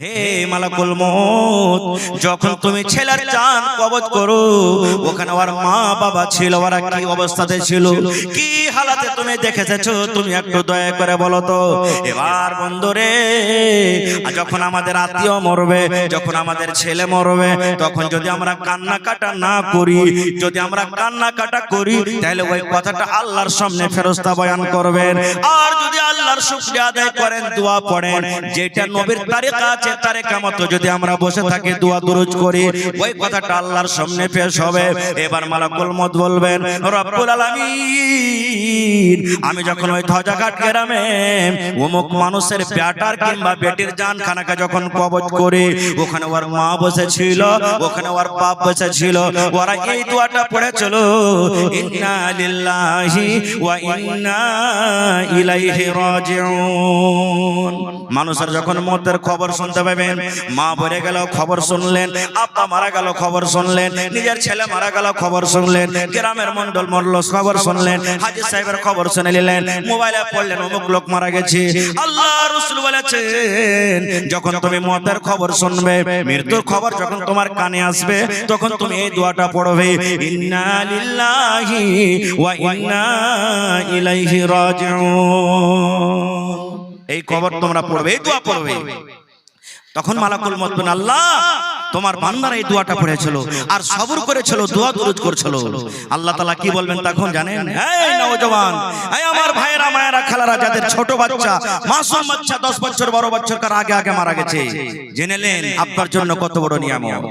হে মালাকুল মউত, যখন তুমি ছেলের জান কবজ করো, ওখানে ওর মা বাবা ছিল, ওরা কি অবস্থাতে ছিল, কি হালাতে তুমি দেখেছো, তুমি একটু দয়া করে বলো তো। এবার বন্ধুরে, যখন আমাদের আত্মীয় মরবে, যখন আমাদের ছেলে মরবে, তখন যদি আমরা কান্নাকাটা না করি, যদি আমরা কান্নাকাটা করি, তাহলে ওই কথাটা আল্লাহর সামনে ফেরেশতা বয়ান করবেন। আর যদি আল্লাহর শুকরিয়া আদায় করেন, দোয়া পড়েন, যেটা নবীর তারিকা আছে, তারিকা মতো যদি আমরা বসে থাকি, দোয়া দুরূদ করি, ওই কথাটা আল্লাহর সামনে পেশ হবে। এবার মালাকুল মউত বলবেন, রব্বুল আলামিন, আমি যখন ওই ধ্বজাঘাট গ্রামে অমুক মানুষের বেটার কিংবা বেটির জানখানাকে যখন কবজ করি, ওখানে ওর মা বসেছিল, ওখানে ওর বাপ বসেছিল, ওরা এই দোয়াটা পড়েছিল, ইন্না লিল্লাহি ওয়া ইন্না ইলাইহি রাজিউন। মানুষের যখন মৌতের খবর শুনতে পাবেন, মা মরে গেল খবর শুনলেন, আব্বা মারা গেল খবর শুনলেন, নিজের ছেলে মারা গেল খবর শুনলেন, গ্রামের মন্ডল মরল খবর শুনলেন, হাজী সাহেবের খবর শুনে নিলেন, মোবাইলে পড়লেন অমুক লোক মারা গেছে। আল্লাহ রাসূল বলেছেন, যখন তুমি মৌতের খবর শুনবে, মৃত্যুর খবর যখন তোমার কানে আসবে, তখন তুমি এই দোয়াটা পড়বে, ইন্না লিল্লাহি ওয়া ইন্না ইলাইহি রাজিউন। এই খবর তোমরা পড়বে, এই দোয়া পড়বে। তখন মালাকুল মউত বলেন, আল্লাহ, তোমার বান্দারা এই দোয়াটা পড়েছিল আর সবর করেছিল, দোয়া দুরূদ করেছিল। আল্লাহ তাআলা কি বলবেন তখন জানেন? এই নওজওয়ান, এই আমার ভাইয়েরা, মায়েরা, খালারা, যাদের ছোট বাচ্চা, মাসুম বাচ্চা 10 বছর 12 বছর কার আগে আগে মারা গেছে, জেনে নেন আপনার জন্য কত বড় নিয়ামত।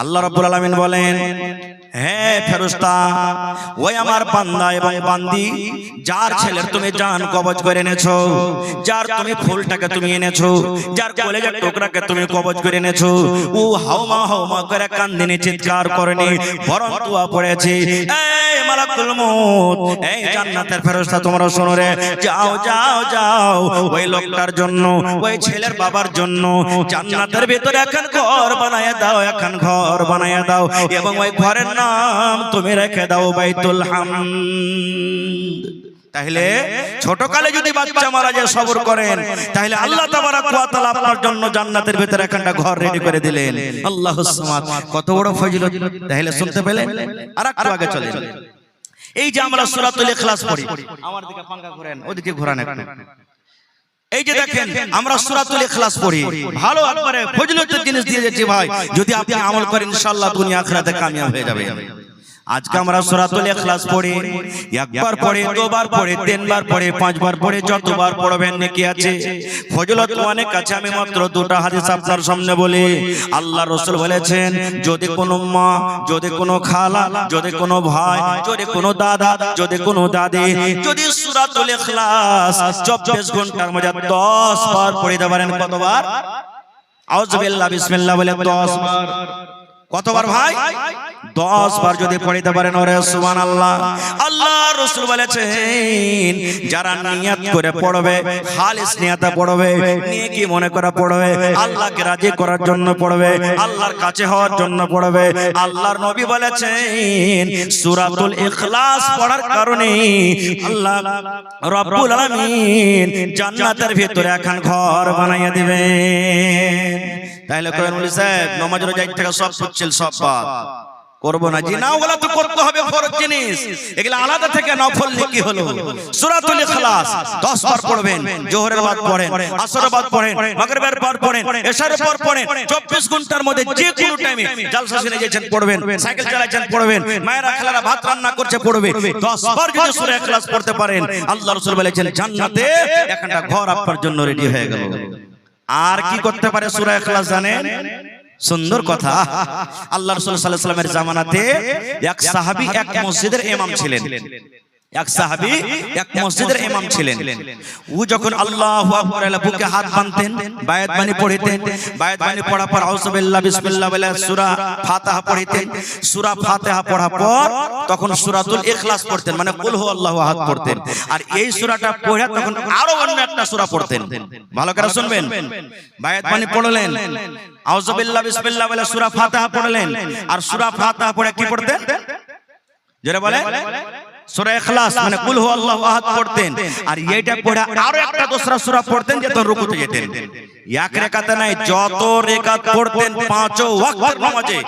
আল্লাহ রাব্বুল আলামিন বলেন, হে ফেরেশতা, ওই আমার বান্দা এবং বান্দি, যার ছেলের তুমি জান কবজ করে এনেছো, যার তুমি ফুলটাকে তুমি এনেছো, যার কলেজের টুকরাকে তুমি কবজ করে এনেছো, ও হাওমা হাওমা করে কান্দিনি, চিৎকার করেনি, বরং দোয়া পড়েছে। এই মালাকুল মউত, এই জান্নাতের ফেরেশতা, তোমরা শোনো রে, যাও যাও যাও, ওই লোকটার জন্য, ওই ছেলের বাবার জন্য জান্নাতের ভিতরে এখন ঘর বানায়া দাও, এখন ঘর বানায়া দাও, এবং ওই ঘরের নাম তুমি রেখে দাও বাইতুল হামদ। তাহলে ছোটকালে যদি বাচ্চা মারা যায়, সবর করেন, তাহলে আল্লাহ তাবারাক ওয়া তাআলা আপনার জন্য জান্নাতের ভিতরে একটা ঘর রেডি করে দিলেন। আল্লাহুস সামাদ, কত বড় ফজিলত। তাহলে শুনতে পেলেন? আর একটু আগে চলেন। এই যে আমরা সূরাতুল ইখলাস পড়ি, আমার দিকে পাঙ্খা ঘোরেন, ওদিকে ঘোরান একটু। এই যে দেখেন, আমরা সূরাতুল ইখলাস পড়ি, ভালো একবারে ফজিলতের জিনিস দিয়ে যাচ্ছি ভাই, যদি আপনি আমল করেন ইনশাআল্লাহ দুনিয়া আখিরাতে কামিয়াব হয়ে যাবে। আজকে আমরা সূরাতুল ইখলাস পড়ি, একবার পড়ে, দুবার পড়ে, তিনবার পড়ে, পাঁচবার পড়ে, যতবার পড়বেন নেকি আছে, ফজিলত অনেক আছে। আমি মাত্র দুটো হাদিস আপনার সামনে বলি। আল্লাহ রাসূল বলেছেন, যদি কোনো মা, যদি কোনো খালা, যদি কোনো ভাই, যদি কোনো দাদা, যদি কোনো দাদি, যদি সূরাতুল ইখলাস 24 ঘন্টার মধ্যে 10 বার পড়তে পারেন, কতবার? আউযুবিল্লাহ, বিসমিল্লাহ বলে 10 বার। কতবার ভাই? 10 বার যদি পড়তে পারেন, ওরে সুবহানাল্লাহ। আল্লাহ রাসূল বলেছেন, যারা নিয়ত করে পড়বে, খালিস নিয়তে পড়বে, নেকি মনে করে পড়বে, আল্লাহকে রাজি করার জন্য পড়বে, আল্লাহর কাছে হওয়ার জন্য পড়বে, আল্লাহর নবী বলেছেন, সূরাতুল ইখলাস পড়ার কারণে আল্লাহ রব্বুল আলামিন জান্নাতের ভিতরে এখন ঘর বানাইয়া দিবেন। তাহলে কয়েন বলি সাহেব, নামাজ রোজা থেকে সব পড়ছিল, সব বাদ করব না জি না, ওগুলা তো করতে হবে, ফরজ জিনিস, এগুলা আলাদা থেকে নফল নেকি হলো। সূরাতুল ইখলাস 10 বার পড়বেন, জোহরের বাদ পড়েন, আসরের বাদ পড়েন, মাগরিবের পর পড়েন, এশারের পর পড়েন, 24 ঘন্টার মধ্যে যে কোনো টাইমে জলসা শুনে যাচ্ছেন পড়বেন, সাইকেল চালাচ্ছেন পড়বেন, মায়েরা খালারা ভাত রান্না করছে পড়বে। 10 বার যদি সূরা ইখলাস পড়তে পারেন, আল্লাহ রাসূল বলেছেন, জান্নাতে একটা ঘর আপনার জন্য রেডি হয়ে গেল। আর কি করতে পারে সূরা ইখলাস জানেন? সুন্দর কথা। আল্লাহ রাসূল সাল্লাল্লাহু আলাইহি ওয়াসাল্লামের জামানাতে এক সাহাবী এক মসজিদের ইমাম ছিলেন, এক সাহাবী এক মসজিদের ইমাম ছিলেন। ও যখন আল্লাহু আকবার বলে বুকে হাত বাঁধতেন, বায়াত বাণী পড়তেন, বায়াত বাণী পড়ার পর আউযুবিল্লাহ বিসমিল্লাহ বলে সূরা ফাতিহা পড়তেন। সূরা ফাতিহা পড়ার পর তখন সূরাতুল ইখলাস পড়তেন, মানে কুল হুয়াল্লাহু আহাদ পড়তেন। আর এই সূরাটা পড়ে তখন আরো অন্য একটা সূরা পড়তেন। ভালো করে শুনবেন, বায়াত বাণী পড়লেন, আউযুবিল্লাহ বিসমিল্লাহ বলে সূরা ফাতিহা পড়লেন, আর সূরা ফাতিহা পড়ে কি পড়তেন? জোরে বলে, সূরা ইখলাস মানে কুল হু আল্লাহু আহাদ পড়তেন, আর এইটা পড়ে আরো একটা দোসরা সূরা পড়তেন যে তখন রুকুতে যেতেন। এক রাকাতে নাই, যত রাকাত পড়তেন পাঁচও ওয়াক্তের নামাজে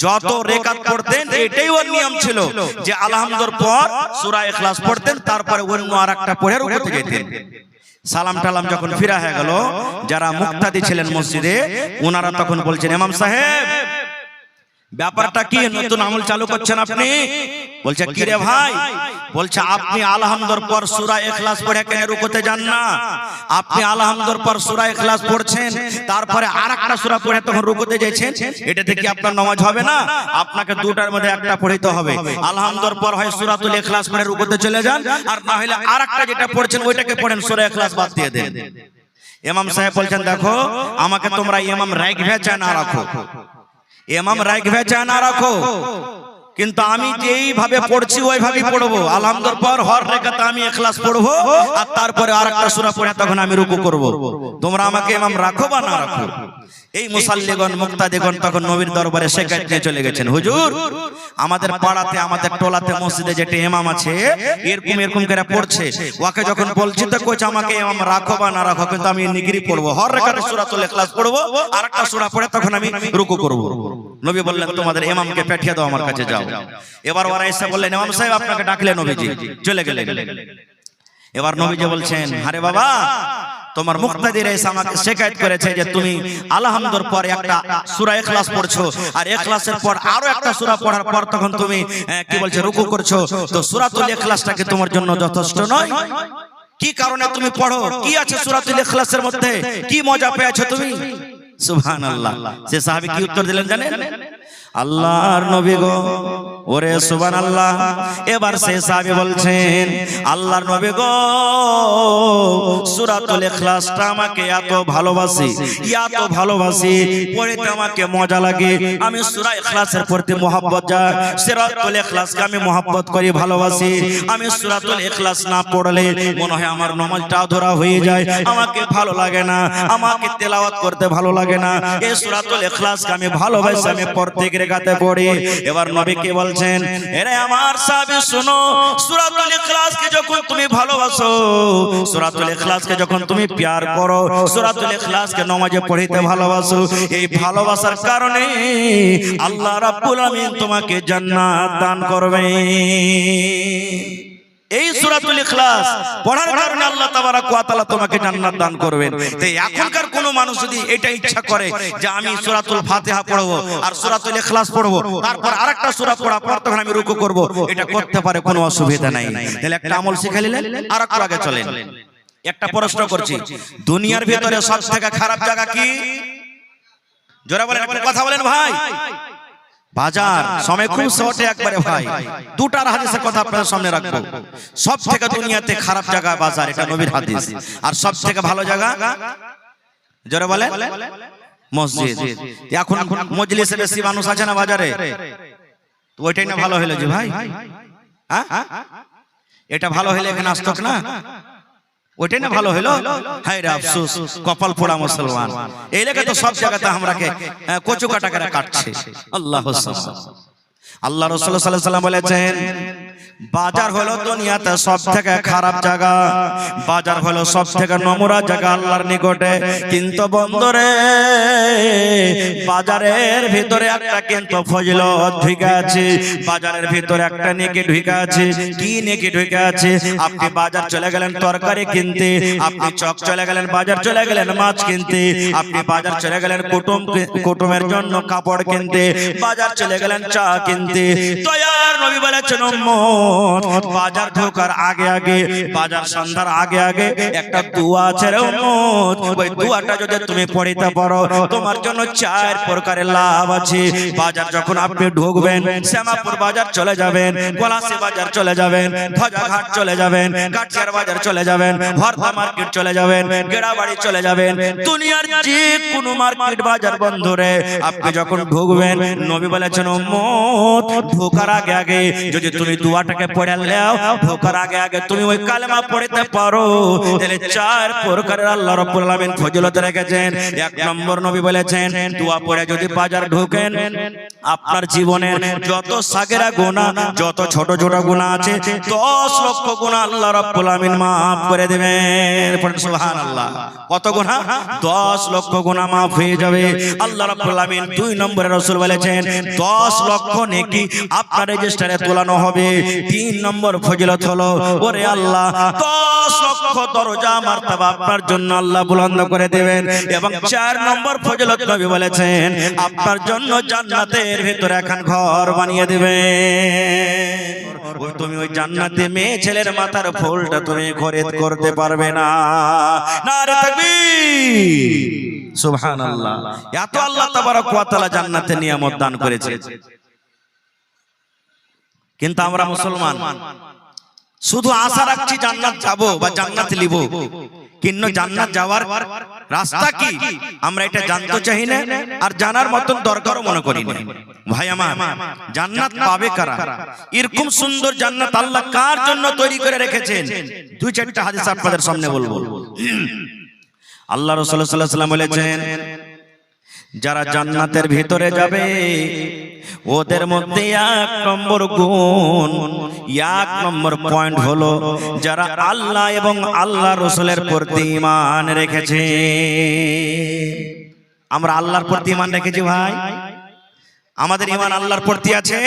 যত রাকাত পড়তেন এটাই ওর নিয়ম ছিল যে আলহামদুর পর সূরা ইখলাস পড়তেন, তারপরে অন্য আরেকটা পড়ে রুকুতে যেতেন। সালাম টালাম যখন ফিরা হয়ে গেল, যারা মুক্তাদি ছিলেন মসজিদে ওনারা তখন বলছেন, ইমাম সাহেব ব্যাপারটা কি, নতুন আমল চালু করছেন আপনি? বলছে কি রে ভাই? বলছে আপনি আলহামদুর পর সূরা ইখলাস পড়ে কেন রুকুতে যান না? আপনি আলহামদুর পর সূরা ইখলাস পড়ছেন, তারপরে আরেকটা সূরা পড়ে তখন রুকুতে যাচ্ছেন, এটাতে কি আপনার নামাজ হবে না? আপনাকে দুটার মধ্যে একটা পড়তে হবে। আলহামদুর পর হয় সূরাতুল ইখলাস পড়ে রুকুতে চলে যান, আর না হলে আরেকটা যেটা পড়ছেন ওইটাকে পড়েন, সূরা ইখলাস বাদ দিয়ে দেন। ইমাম সাহেব বলছেন, দেখো আমাকে তোমরা ইমাম রাখবে চায় না রাখো, ইমাম রাখবে চায় না রাখো, কিন্তু আমি যেইভাবে পড়ছি ওইভাবেই পড়বো। আলহামদুলিল্লাহ পর হর রাকাতে আমি ইখলাস পড়বো, আর তারপরে আরেকটা সূরা পড়ে তখন আমি রুকু করব। তোমরা আমাকে ইমাম রাখো বা না রাখো। এই মুসাল্লিগণ মুক্তাদিগণ তখন নবীর দরবারে শিকায়ত নিয়ে চলে গেছেন, হুজুর আমাদের পাড়াতে আমাদের টোলাতে মসজিদে যেটা ইমাম আছে এরকম এরকম করে পড়ছে, ওকে যখন বলছি তো কইছে আমাকে ইমাম রাখো বা না রাখো, কিন্তু আমি নিগরি পড়বো, হর রাকাতে সূরাতুল ইখলাস পড়বো, আরেকটা সূরা পড়ে তখন আমি রুকু করব। নবী বললেন, তোমাদের ইমামকে পাঠিয়ে দাও আমার কাছে, যাও। এবার ওরা এসে বললেন, ইমাম সাহেব আপনাকে ডাকলে নবীজি, চলে গেলেন। এবার নবীজি বলছেন, আরে বাবা তোমার মুক্তাদিরা এসে আমাকে শিকায়ত করেছে যে তুমি আলহামদুর পর একটা সূরা ইখলাস পড়ছো, আর ইখলাসের পর আরো একটা সূরা পড়ার পর তখন তুমি কি বলছে রুকু করছো, তো সূরাতুল ইখলাসটা কি তোমার জন্য যথেষ্ট নয়? কি কারণে তুমি পড়ো? কি আছে সূরাতুল ইখলাসের মধ্যে? কি মজা পেয়েছো তুমি? সুবহানাল্লাহ। সে সাহাবী কি উত্তর দিলেন জানেন? আল্লাহর নবী গো, ওরে সুবহানাল্লাহ। এবার সে সাহাবী বলছেন, আল্লাহর নবী গো সূরাতুল ইখলাসটা আমাকে এত ভালোবাসি, এত ভালোবাসি, পড়তে আমাকে মজা লাগে, আমি সূরা ইখলাসের প্রতি মহব্বত যায়, সূরাতুল ইখলাসকে আমি মহব্বত করি, ভালোবাসি। আমি সূরাতুল ইখলাস না পড়লে মনে হয় আমার নামাজটা অধরা হয়ে যায়, আমাকে ভালো লাগে না, আমাকে তেলাওয়াত করতে ভালো লাগে না। এই সূরাতুল ইখলাসকে আমি ভালোবাসি, আমি প্রত্যেক রাকাতে পড়ি। এবার নবী কি বলছেন, এরে আমার সাহাবী শুনো, সূরাতুল ইখলাসকে যখন তুমি ভালোবাসো, সূরাতুল ইখলাসকে যখন তুমি প্যার করো, সূরাতুল ইখলাসকে নামাজে পড়িতে ভালোবাসো, এই ভালোবাসার কারণে আল্লাহ রাব্বুল আমিন তোমাকে জান্নাত দান করবে। এই সূরাতুল ইখলাস পড়ার কারণে আল্লাহ তাবারাক ওয়া তাআলা তোমাকে জান্নাত দান করবেন। তাই এখনকার কোন মানুষ যদি এটা ইচ্ছা করে যে আমি সূরাতুল ফাতিহা পড়ব আর সূরাতুল ইখলাস পড়ব, তারপর আরেকটা সূরা পড়ার পর তখন আমি রুকু করব, এটা করতে পারে, কোনো অসুবিধা নাই। তাহলে একটা আমল শিখে নিলেন, আরেকটু আগে চলেন। একটা প্রশ্ন করছি, দুনিয়ার ভিতরে সবথেকে খারাপ জায়গা কি? জোরে বলেন, কথা বলেন ভাই। বাজার। সময় খুব শর্টে একবারে ভাই, দুটার হাদিসের কথা আপনাদের সামনে রাখবো। সব থেকে দুনিয়াতে খারাপ জায়গা বাজার, এটা নবীর হাদিস। আর সব থেকে ভালো জায়গা, জোরে বলেন, মসজিদ। এখন মজলিসে বেশি মানুষ আছে না বাজারে, তো ওইটাই না ভালো হলো যে ভাই, এটা ভালো হলে এখানে আসতো না, ওইটাই না ভালো হলো। হায় রে আফসোস, কপাল পোড়া মুসলমান, এই লেগে তো সব জায়গাতে আমরাকে কচু কাটা করে কাটছে। আল্লাহ আল্লাহ রাসূল সাল্লাল্লাহু আলাইহি ওয়াসাল্লাম বলেছেন, বাজার হলো দুনিয়াতে সব থেকে খারাপ জায়গা, বাজার হলো সব থেকে নোংরা জায়গা আল্লাহর নিকটে। কিন্তু বন্ধুরে, বাজারের ভিতরে একটা কিন্তু ফজিলত ঢুকে আছে, বাজারের ভিতরে একটা নেকি ঢুকে আছে। কি নেকি ঢুকে আছে? আপনি বাজার চলে গেলেন তরকারি কিনতে, আপনি চক চলে গেলেন বাজার চলে গেলেন মাছ কিনতে, আপনি বাজার চলে গেলেন কুটুমের জন্য কাপড় কিনতে, বাজার চলে গেলেন চা কিনতে। দয়ার নবী বলেছেন, উম্মত বাজার ঢোকার আগে আগে, বাজার সন্ধ্যার আগে আগে একটা দোয়া আছে রে উম্মত, ওই দোয়াটা যদি তুমি পড়িতে পারো তোমার জন্য 4 প্রকারের লাভ আছে। বাজার যখন আপনি ঢুকবেন, শ্যামাপুর বাজার চলে যাবেন, গলাসি বাজার চলে যাবেন, ভজাঘাট চলে যাবেন, কাঠিয়ার বাজার চলে যাবেন, ভরতা মার্কেট চলে যাবেন, গেড়াবাড়ি চলে যাবেন, দুনিয়ার যে কোনো মার্কেট বাজার বন্ধুরে আপনি যখন ঢুকবেন, নবী বলেছেন উম্মত ঢোকার আগে আগে যদি তুমি দোয়াটাকে পড়ে নাও, ঢোকার আগে আগে তুমি ওই কালেমা পড়তে পারো, তাহলে 4 প্রকারের আল্লাহ রাব্বুল আলামিন ফজিলত রেখেছেন। 1 নম্বর নবী বলেছেন, দোয়া পড়ে করে যদি বাজার ঢোকেন, আপনার জীবনের যত সাগেরা গুনাহ, যত ছোট ছোট গুনাহ আছে 10 লক্ষ গুনাহ আল্লাহ রাব্বুল আমিন maaf করে দেবেন। পড়েন সুবহানাল্লাহ। কত গুনাহ? 10 লক্ষ গুনাহ maaf হয়ে যাবে। আল্লাহ রাব্বুল আমিন 2 নম্বরে রাসূল বলেছেন 10 লক্ষ নেকি আপনার রেজিস্টারে তোলানো হবে। 3 নম্বর ফজিলত হলো, ওরে আল্লাহ 10 লক্ষ দরজা মারতাবা আপনার জন্য আল্লাহ বুলন্দ করে দেবেন। এবং 4 নম্বর ফজিলত নবী বলেছেন আপনার জন্য জান্নাতের ভিতরে এখন ঘর বানিয়ে দেবেন। ওই তুমি ওই জান্নাতে মেয়ে ছেলের মাথার ফুলটা তুমি খরিদ করতে পারবে না। নারে তাকবীর, সুবহানাল্লাহ। এত আল্লাহ তাবারক ওয়া তাআলা জান্নাতে নিয়ামত দান করেছে, কিন্তু আমরা মুসলমান শুধু আশা রাখছি জান্নাত যাব বা জান্নাত লিব, কিন্তু জান্নাত যাওয়ার রাস্তা কি আমরা এটা জানতে চাই না, আর জানার মতন দরকারও মনে করি না। ভাই আমার, জান্নাত পাবে কারা? এরকম সুন্দর জান্নাত আল্লাহ কার জন্য তৈরি করে রেখেছেন? 2-4টা হাদিস আপনাদের সামনে বলবো। আল্লাহ রাসূল সাল্লাল্লাহু আলাইহি ওয়াসাল্লাম বলেছেন যারা জান্নাতের ভিতরে যাবে ওদের মধ্যে 1 নম্বর গুণ, 1 নম্বর পয়েন্ট হলো যারা আল্লাহ এবং আল্লাহ রাসূলের প্রতি ঈমান রেখেছে। আমরা আল্লাহর প্রতি ঈমান রেখেছি ভাই? আমাদের ঈমান আল্লাহর প্রতি আছে?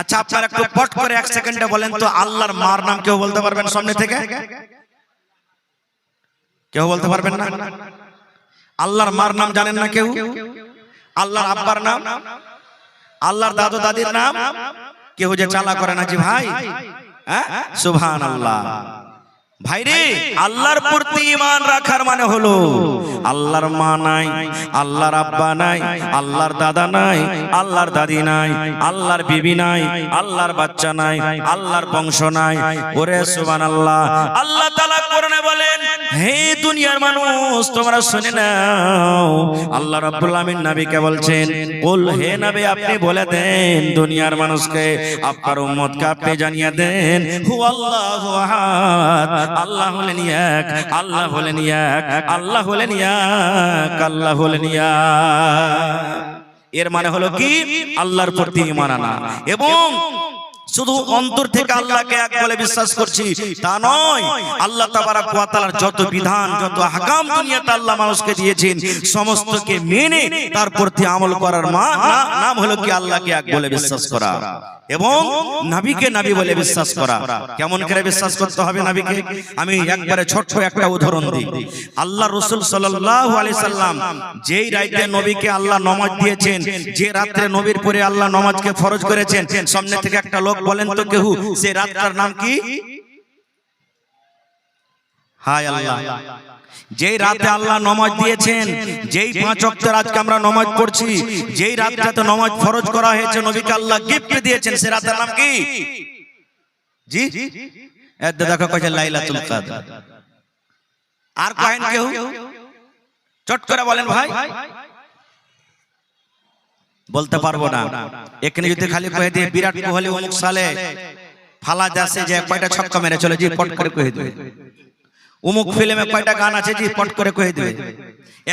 আচ্ছা আপনারা একটু পট করে 1 সেকেন্ডে বলেন তো আল্লাহর মার নাম কেউ বলতে পারবেন সামনে থেকে? কেউ বলতে পারবেন না? আল্লাহর মার নাম জানেন না কেউ? আল্লাহর আব্বার নাম, আল্লাহর দাদু দাদির নাম কেউ যে চালা করে না জি ভাই? হ্যাঁ, সুবহানাল্লাহ। ভাইরে, আল্লাহর প্রতি ঈমান রাখার মানে হলো আল্লাহর মা নাই, আল্লাহর আব্বা নাই, আল্লাহর দাদা নাই, আল্লাহর দাদি নাই, আল্লাহর বিবি নাই, আল্লাহর বাচ্চা নাই, আল্লাহর বংশ নাই। ওরে সুবহানাল্লাহ। আল্লাহ তাআলা কোরআনে বলেন, হে দুনিয়ার মানুষ তোমরা শুনে নাও। আল্লাহ রাব্বুল আমিন নবীকে বলছেন, কুল, হে নবী আপনি বলে দেন দুনিয়ার মানুষকে, আপনার উম্মতকে আপনি জানিয়ে দেন হুয়াল্লাহু আহাদ, আল্লাহ হলেন এক, আল্লাহ হলেন এক, আল্লাহ হলেন এক, আল্লাহ হলেন এক। এর মানে হলো কি? আল্লাহর প্রতি ঈমান আনা। এবং শুধু অন্তর থেকে আল্লাহকে এক বলে বিশ্বাস করছি তা নয়, আল্লাহ তাবারক ওয়া তাআলার যত বিধান, যত আহকাম দুনিয়াতে আল্লাহ মানুষকে দিয়েছেন সমস্তকে মেনে তার প্রতি আমল করার নাম হলো কি? আল্লাহকে এক বলে বিশ্বাস করা এবং নবীকে নবী বলে বিশ্বাস করা। কেমন করে বিশ্বাস করতে হবে নবীকে? আমি একবারে ছোট্ট একটা উদাহরণ দিই। আল্লাহ রাসূল সাল্লাল্লাহু আলাইহি সাল্লাম যেই রাতে নবীকে আল্লাহ নামাজ দিয়েছেন, যে রাতে নবীর পরে আল্লাহ নামাজকে ফরজ করেছেন, সামনে থেকে একটা লোক বলেন তো কেউ সেই রাতটার নাম কি? হায় আল্লাহ, যেই রাতে আল্লাহ নামাজ দিয়েছেন, যেই 5 ওয়াক্তের আজকে আমরা নামাজ পড়ছি, যেই রাতটাতে নামাজ ফরজ করা হয়েছে, নবীকে আল্লাহ গিফট দিয়েছেন, সেই রাতের নাম কি? জি, এত দেখো কইছে লাইলাতুল কদর। আর কহেন কেউ? চট করে বলেন ভাই। বলতে পারবো না। এখানে যদি খালি কয়ে দিয়ে বিরাট কোহলি অমুক সালে ফালা যাচ্ছে যে কয়টা ছক্কা মেরে চলে, জি পট করে কয়ে দেবে। অমুক ফিল্মে কয়টা গান আছে, জি পট করে কয়ে দেবে।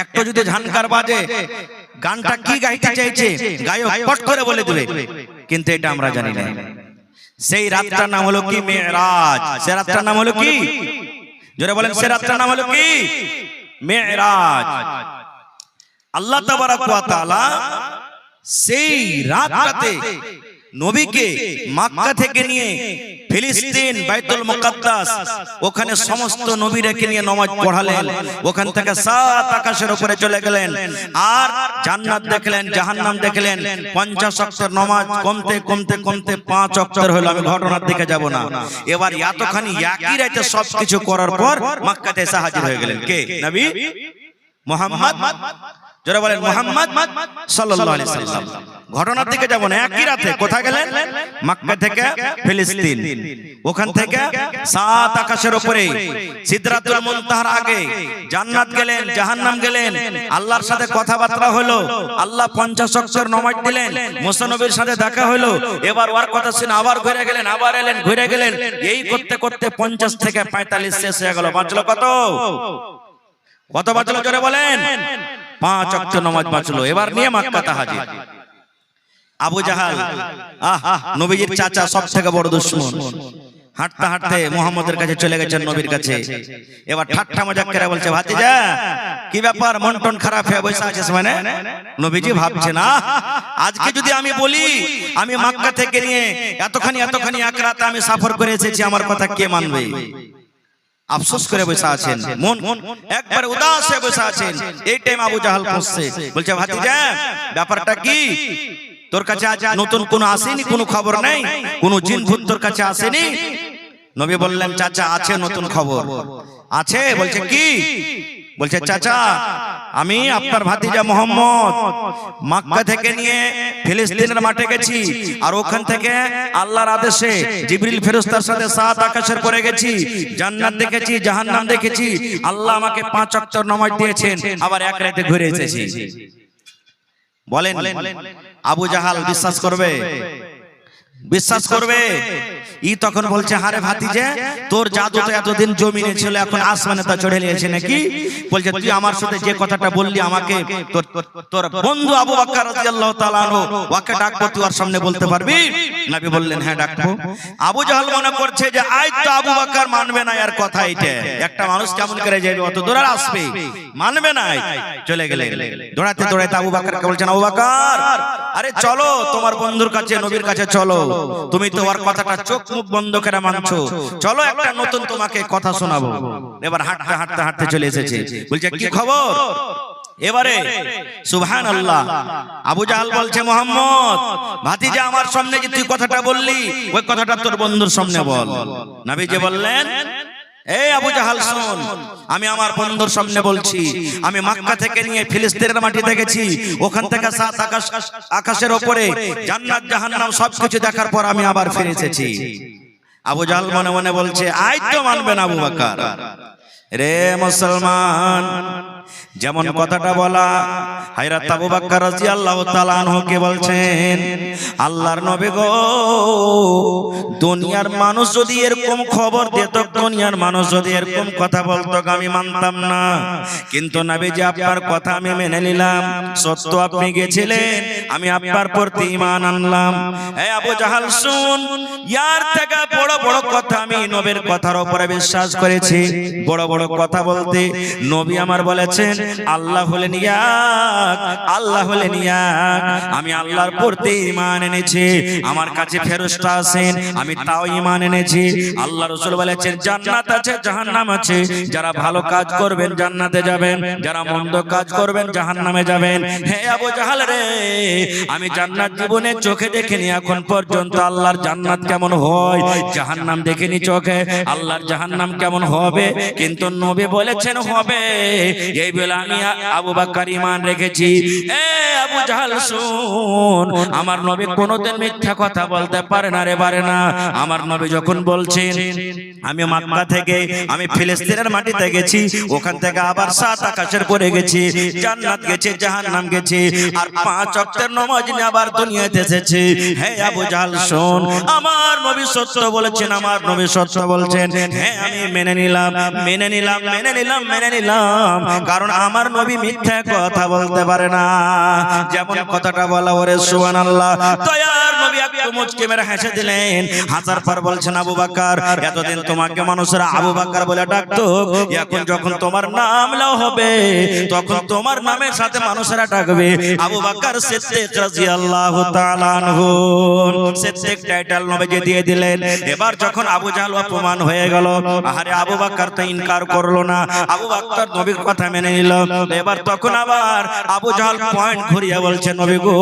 একটু যদি ঝানকার বাজে, গানটা কি গাইতে চাইছে গায়ক পট করে বলে দেবে, কিন্তু এটা আমরা জানি না। সেই রাতটার নাম হলো কি? মেরাজ। সেই রাতটার নাম হলো কি? জোরে বলেন, সেই রাতটার নাম হলো কি? মেরাজ। আল্লাহ তাবারক ওয়া তাআলা সেই রাতটাতে নবীকে মক্কা থেকে নিয়ে ফিলিস্তিন বাইতুল মুকাদ্দাস ওখানে সমস্ত নবীরাকে নিয়ে নামাজ পড়ালেন। ওখান থেকে 7 আকাশের উপরে চলে গেলেন আর জান্নাত দেখলেন, জাহান্নাম দেখলেন। 50 ওয়াক্তের নামাজ কমতে কমতে কমতে 5 ওয়াক্তের হলো। আমি ঘটনার দিকে যাব না। এবার এতখানি একই রাতে সবকিছু করার পর মক্কাতে এসে হাজির হয়ে গেলেন কে? নবী মুহাম্মদ। যারা বলেন মুহাম্মদ সাল্লাল্লাহু আলাইহি সাল্লাম। ঘটনার দিকে যাব না, একই রাতে কোথায় গেলেন? মক্কা থেকে ফিলিস্তিন, ওখান থেকে 7 আকাশের উপরে সিদরাতুল মুনতাহার আগে জান্নাত গেলেন, জাহান্নাম গেলেন। আল্লাহর সাথে কথাবার্তা হলো, আল্লাহ 50 ওয়াক্তের নামাজ দিলেন, মুসা নবীর সাথে দেখা হলো। এবার ওর কথা শুনে আবার ঘুরে গেলেন, আবার এলেন, ঘুরে গেলেন। এই করতে করতে 50 থেকে 45 শেষ হয়ে গেল। বাঁচলো কত? কত বাঁচলো জোরে বলেন? 5 ওয়াক্ত নামাজ বাঁচলো, এবার নিয়ে মক্কাতে হাজির। আবু জাহাল নবীজির চাচা, সব থেকে বড় দুশমন, হাঁটতে হাঁটতে মুহাম্মদের কাছে চলে গেছেন, নবীর কাছে। এবার ঠাট্টা মজাক করে বলছে, ভাতিজা কি ব্যাপার, মন টন খারাপ হয়ে বসে আছিস? মানে নবীজি ভাবছে না, আজকে যদি আমি বলি আমি মক্কা থেকে নিয়ে এতখানি এক রাত আমি সফর করে এসেছি, আমার কথা কে মানবে? আফসোস করে বসে আছেন, মন একবার উদাস হয়ে বসে আছেন। এই টাইম আবু জাহাল পৌঁছছে, বলছে ভাতিজা ব্যাপারটা কি? তোর কাছে আজ নতুন কোনো আসেনি, কোনো খবর নেই? কোনো জিন ভূত তোর কাছে আসেনি? নবী বললেন, চাচা আছে নতুন খবর আছে। বলছে কি? বলছে চাচা আমি আপনার ভাতিজা মোহাম্মদ মক্কা থেকে নিয়ে ফিলিস্তিনের মাঠে গেছি, আর ওখান থেকে আল্লাহর আদেশে জিবরিল ফেরেশতার সাথে 7 আকাশের পরে গেছি, জান্নাত দেখেছি, জাহান্নাম দেখেছি। আল্লাহ আমাকে 5 ওয়াক্ত নামাজ দিয়েছেন, আবার এক রাতে ঘুরে এসেছি। বলেন আবু জাহাল বিশ্বাস করবে? বিশ্বাস করবে? ই তখন বলছে, হারে ভাতিজা তোর জাদু তো এতদিন জমিনে ছিল, এখন আসমানে তা চড়ে নিয়েছে নাকি? বলছে তুই আমার সাথে যে কথাটা বললি, আমাকে তোর বন্ধু আবু বকর রাদিয়াল্লাহু তাআলা আনহু ওকে ডাকবো, তুই ওর সামনে বলতে পারবি? নবী বললেন, হ্যাঁ ডাকবো। আবু জাহাল মনে করছে যে আজ তো আবু বকর মানবে না এর কথা, এইটা একটা মানুষ কেমন করে যাবে, অত দূর আর আসবে, মানবে না। চলে গেলে দৌড়াতে দৌড়াতে আবু বকরকে বলছেন, আবু বকর আরে চলো তোমার বন্ধুর কাছে, নবীর কাছে চলো, তুমি তো ওর কথাটা চোখ মুখ বন্ধ করে মানছো, চলো একটা নতুন তোমাকে কথা শোনাবো। এবার হাঁটতে হাঁটতে হাঁটতে চলে এসেছে, বলছে কি খবর? এবারে সুবহানাল্লাহ, আবু জাহাল বলছে, মুহাম্মদ ভাতিজা আমার সামনে যে তুই কথাটা বললি, ওই কথাটা তোর বন্ধুর সামনে বল। নবীজি বললেন, এই আবু জাহাল শোন, আমি আমার বন্ধুর সামনে বলছি, আমি মক্কা থেকে নিয়ে ফিলিস্তিনের মাটিতে গেছি, ওখান থেকে 7 আকাশের উপরে জান্নাত জাহান্নাম সবকিছু দেখার পর আমি আবার ফিরে এসেছি। আবু জাহাল মনে মনে বলছে, আজ তো মানবে না আবু বকর। রে মুসলমান, যেমন কথাটা বলা, হযরত আবু বকর রাদিয়াল্লাহু তাআলা আনহু কে বলছেন, আল্লাহর নবী গো, দুনিয়ার মানুষ যদি এরকম খবর দিত, দুনিয়ার মানুষ যদি এরকম কথা বলতো, আমি মানতাম না, কিন্তু নবীজি আপনার কথা আমি মেনে নিলাম, সত্য আপনি গেছিলেন, আমি আপনার প্রতি ঈমান আনলাম। হে আবু জাহাল শুন, ইয়ার থেকে বড় বড় কথা আমি নবীর কথার উপরে বিশ্বাস করেছি। বড় বড় কথা বলতে নবী আমার বলেছেন, আল্লাহ হলেন এক, আল্লাহ হলেন এক, আমি আল্লাহর প্রতি ঈমান এনেছি। আমার কাছে ফেরেশতা আছেন, আমি তাও ঈমান এনেছি। আল্লাহ রাসূল বলেছেন, জান্নাত আছে, জাহান্নাম আছে, যারা ভালো কাজ করবেন জান্নাতে যাবেন, যারা মন্দ কাজ করবেন জাহান্নামে যাবেন। হে আবু জাহাল রে, আমি জান্নাত জীবনে চোখে দেখিনি এখন পর্যন্ত, আল্লাহর জান্নাত কেমন হয়, জাহান্নাম দেখিনি চোখে, আল্লাহর জাহান্নাম কেমন হবে, কিন্তু নবী বলেছেন হবে। এই বেলা আমি আবু বকর ঈমান রেখেছি। এ আবু জাহাল শুন, আমার নবী কোনোদিন মিথ্যা কথা বলতে পারে না রে, পারে না। আমার নবী যখন বলছেন আমি মক্কা থেকে আমি ফিলিস্তিনের মাটিতে গেছি, ওখান থেকে আবার 7 আকাশের পরে গেছি, জান্নাত গেছি, জাহান্নাম গেছি, আর 5 ওয়াক্তের নামাজ নিয়ে আবার দুনিয়াতে এসেছি। হে আবু জাহাল শোন, আমার নবী সত্য বলেছেন, আমার নবী সত্য বলছেন। হ্যাঁ আমি মেনে নিলাম, মেনে নিলাম, মেনে নিলাম, মেনে নিলাম, কারণ আমার নবী মিথ্যা কথা বলতে পারে না। যেমন কথাটা বলা, ওরে সুবহানাল্লাহ, দয়ার নবী একটু মুচকি মেরে হেসে দিলেন। হাসার পর বলছেন, আবু বকর এতদিন তোমাকে মানুষরা আবু বকর বলে ডাকতো, এখন যখন তোমার নাম নাও হবে, তখন তোমার নামের সাথে মানুষরা ডাকবে আবু বকর সিদ্দিক রাদিয়াল্লাহু তাআলা আনহু। সিদ্দিক টাইটেল নবীজি দিয়ে দিলেন। এবার যখন আবু জাহল অপমান হয়ে গেল, আরে আবু বকর তো ইনকার করলো না, আবু বকর নবীর কথা মেনে নিল। এবার তখন আবার আবু জাহল পয়েন্ট ঘুরিয়ে বলছে, নবী গো,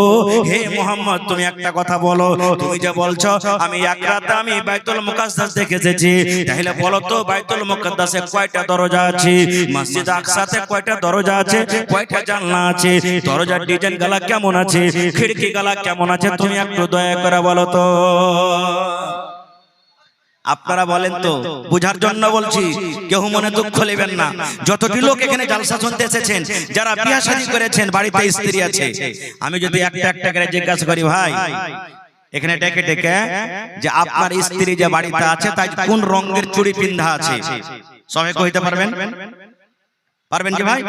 হে মুহাম্মদ তুমি একটা কথা বলো, তুমি যে বলছো আমি এক রাতে আমি বাইতুল মুকাদ্দাস দেখে এসেছি, তাহলে বলো তো বাইতুল মুকাদ্দাসে কয়টা দরজা আছে, মসজিদ আকসাতে কয়টা দরজা আছে, কয়টা জানলা আছে, দরজার ডিজাইন গালা কেমন আছে, খিড়কি গালা কেমন আছে, তুমি একটু দয়া করে বলো তো। আপনারা বলেন তো, বুঝার জন্য বলছি, কেউ মনে দুঃখ নেবেন না। যতটি লোক এখানে জালসা শুনতে এসেছেন, যারা বিয়ে শাদী করেছেন, বাড়িতে স্ত্রী আছে, আমি যদি একটা একটা করে জিজ্ঞাসা করি, ভাই এখানে ডেকে ডেকে যে আপনার স্ত্রী যে বাড়িতে আছে তাই কোন রঙের চুড়ি পিন্ধা আছে, সবাই কইতে পারবেন? পারবেন কি ভাই?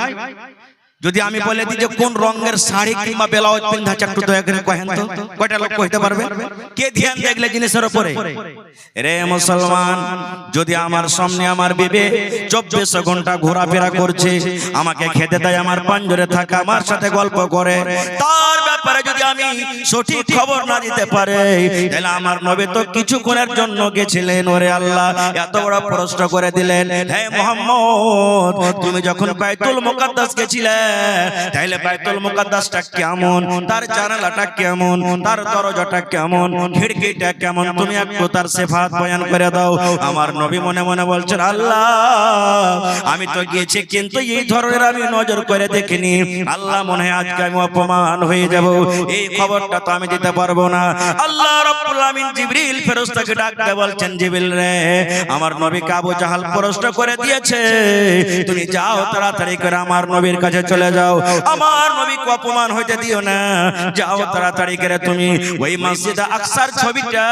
যদি আমি বলে দিই যে কোন রঙের শাড়ি কিংবা ব্লাউজ পিন্ধাছে একটু দয়া করে কহেন তো, কয়টা লোক কইতে পারবে? কে ধ্যান দেখলে জিনিসের উপরে? রে মুসলমান, যদি আমার সামনে আমার বিবে 24 ঘন্টা ঘোরাফেরা করছে, আমাকে খেতে দেয়, আমার পাঞ্জরে থাকে, আমার সাথে গল্প করে, তার ব্যাপারে যদি আমি সঠিক খবর না দিতে পারে, তাহলে আমার নবী তো কিছুক্ষণের জন্য গেছিলেন, ওরে আল্লাহ এত বড় প্রশ্ন করে দিলেন, হে মুহাম্মদ তুমি যখন বাইতুল মুকাদ্দাস গেছিলে, তাহলে বাইতুল মুকাদ্দাসটা কেমন, তার জানালাটা কেমন, তার দরজাটা কেমন, খিড়কিটা কেমন, তুমি একটু তার সিফাত বয়ান করে দাও। আমার নবী মনে মনে বলছেন, আল্লাহ আমি তো গিয়েছি কিন্তু এই ধরনের আমি নজর করে দেখিনি, আল্লাহ মনে হয় আজকে আমি অপমান হয়ে যাব, এই খবরটা তো আমি দিতে পারবো না। আল্লাহ রাব্বুল আমিন জিবরিল ফেরেশতাকে ডাকতে বলছেন, জিবরিল রে, আমার নবীকে আবু জাহাল প্রশ্ন করে দিয়েছে, তুমি যাও তাড়াতাড়ি করে আমার নবীর কাছে চলে যাও, আমার নবীকে অপমান হইতে দিও না, যাও তাড়াতাড়ি করে তুমি ওই মসজিদে আকসার ছবিটা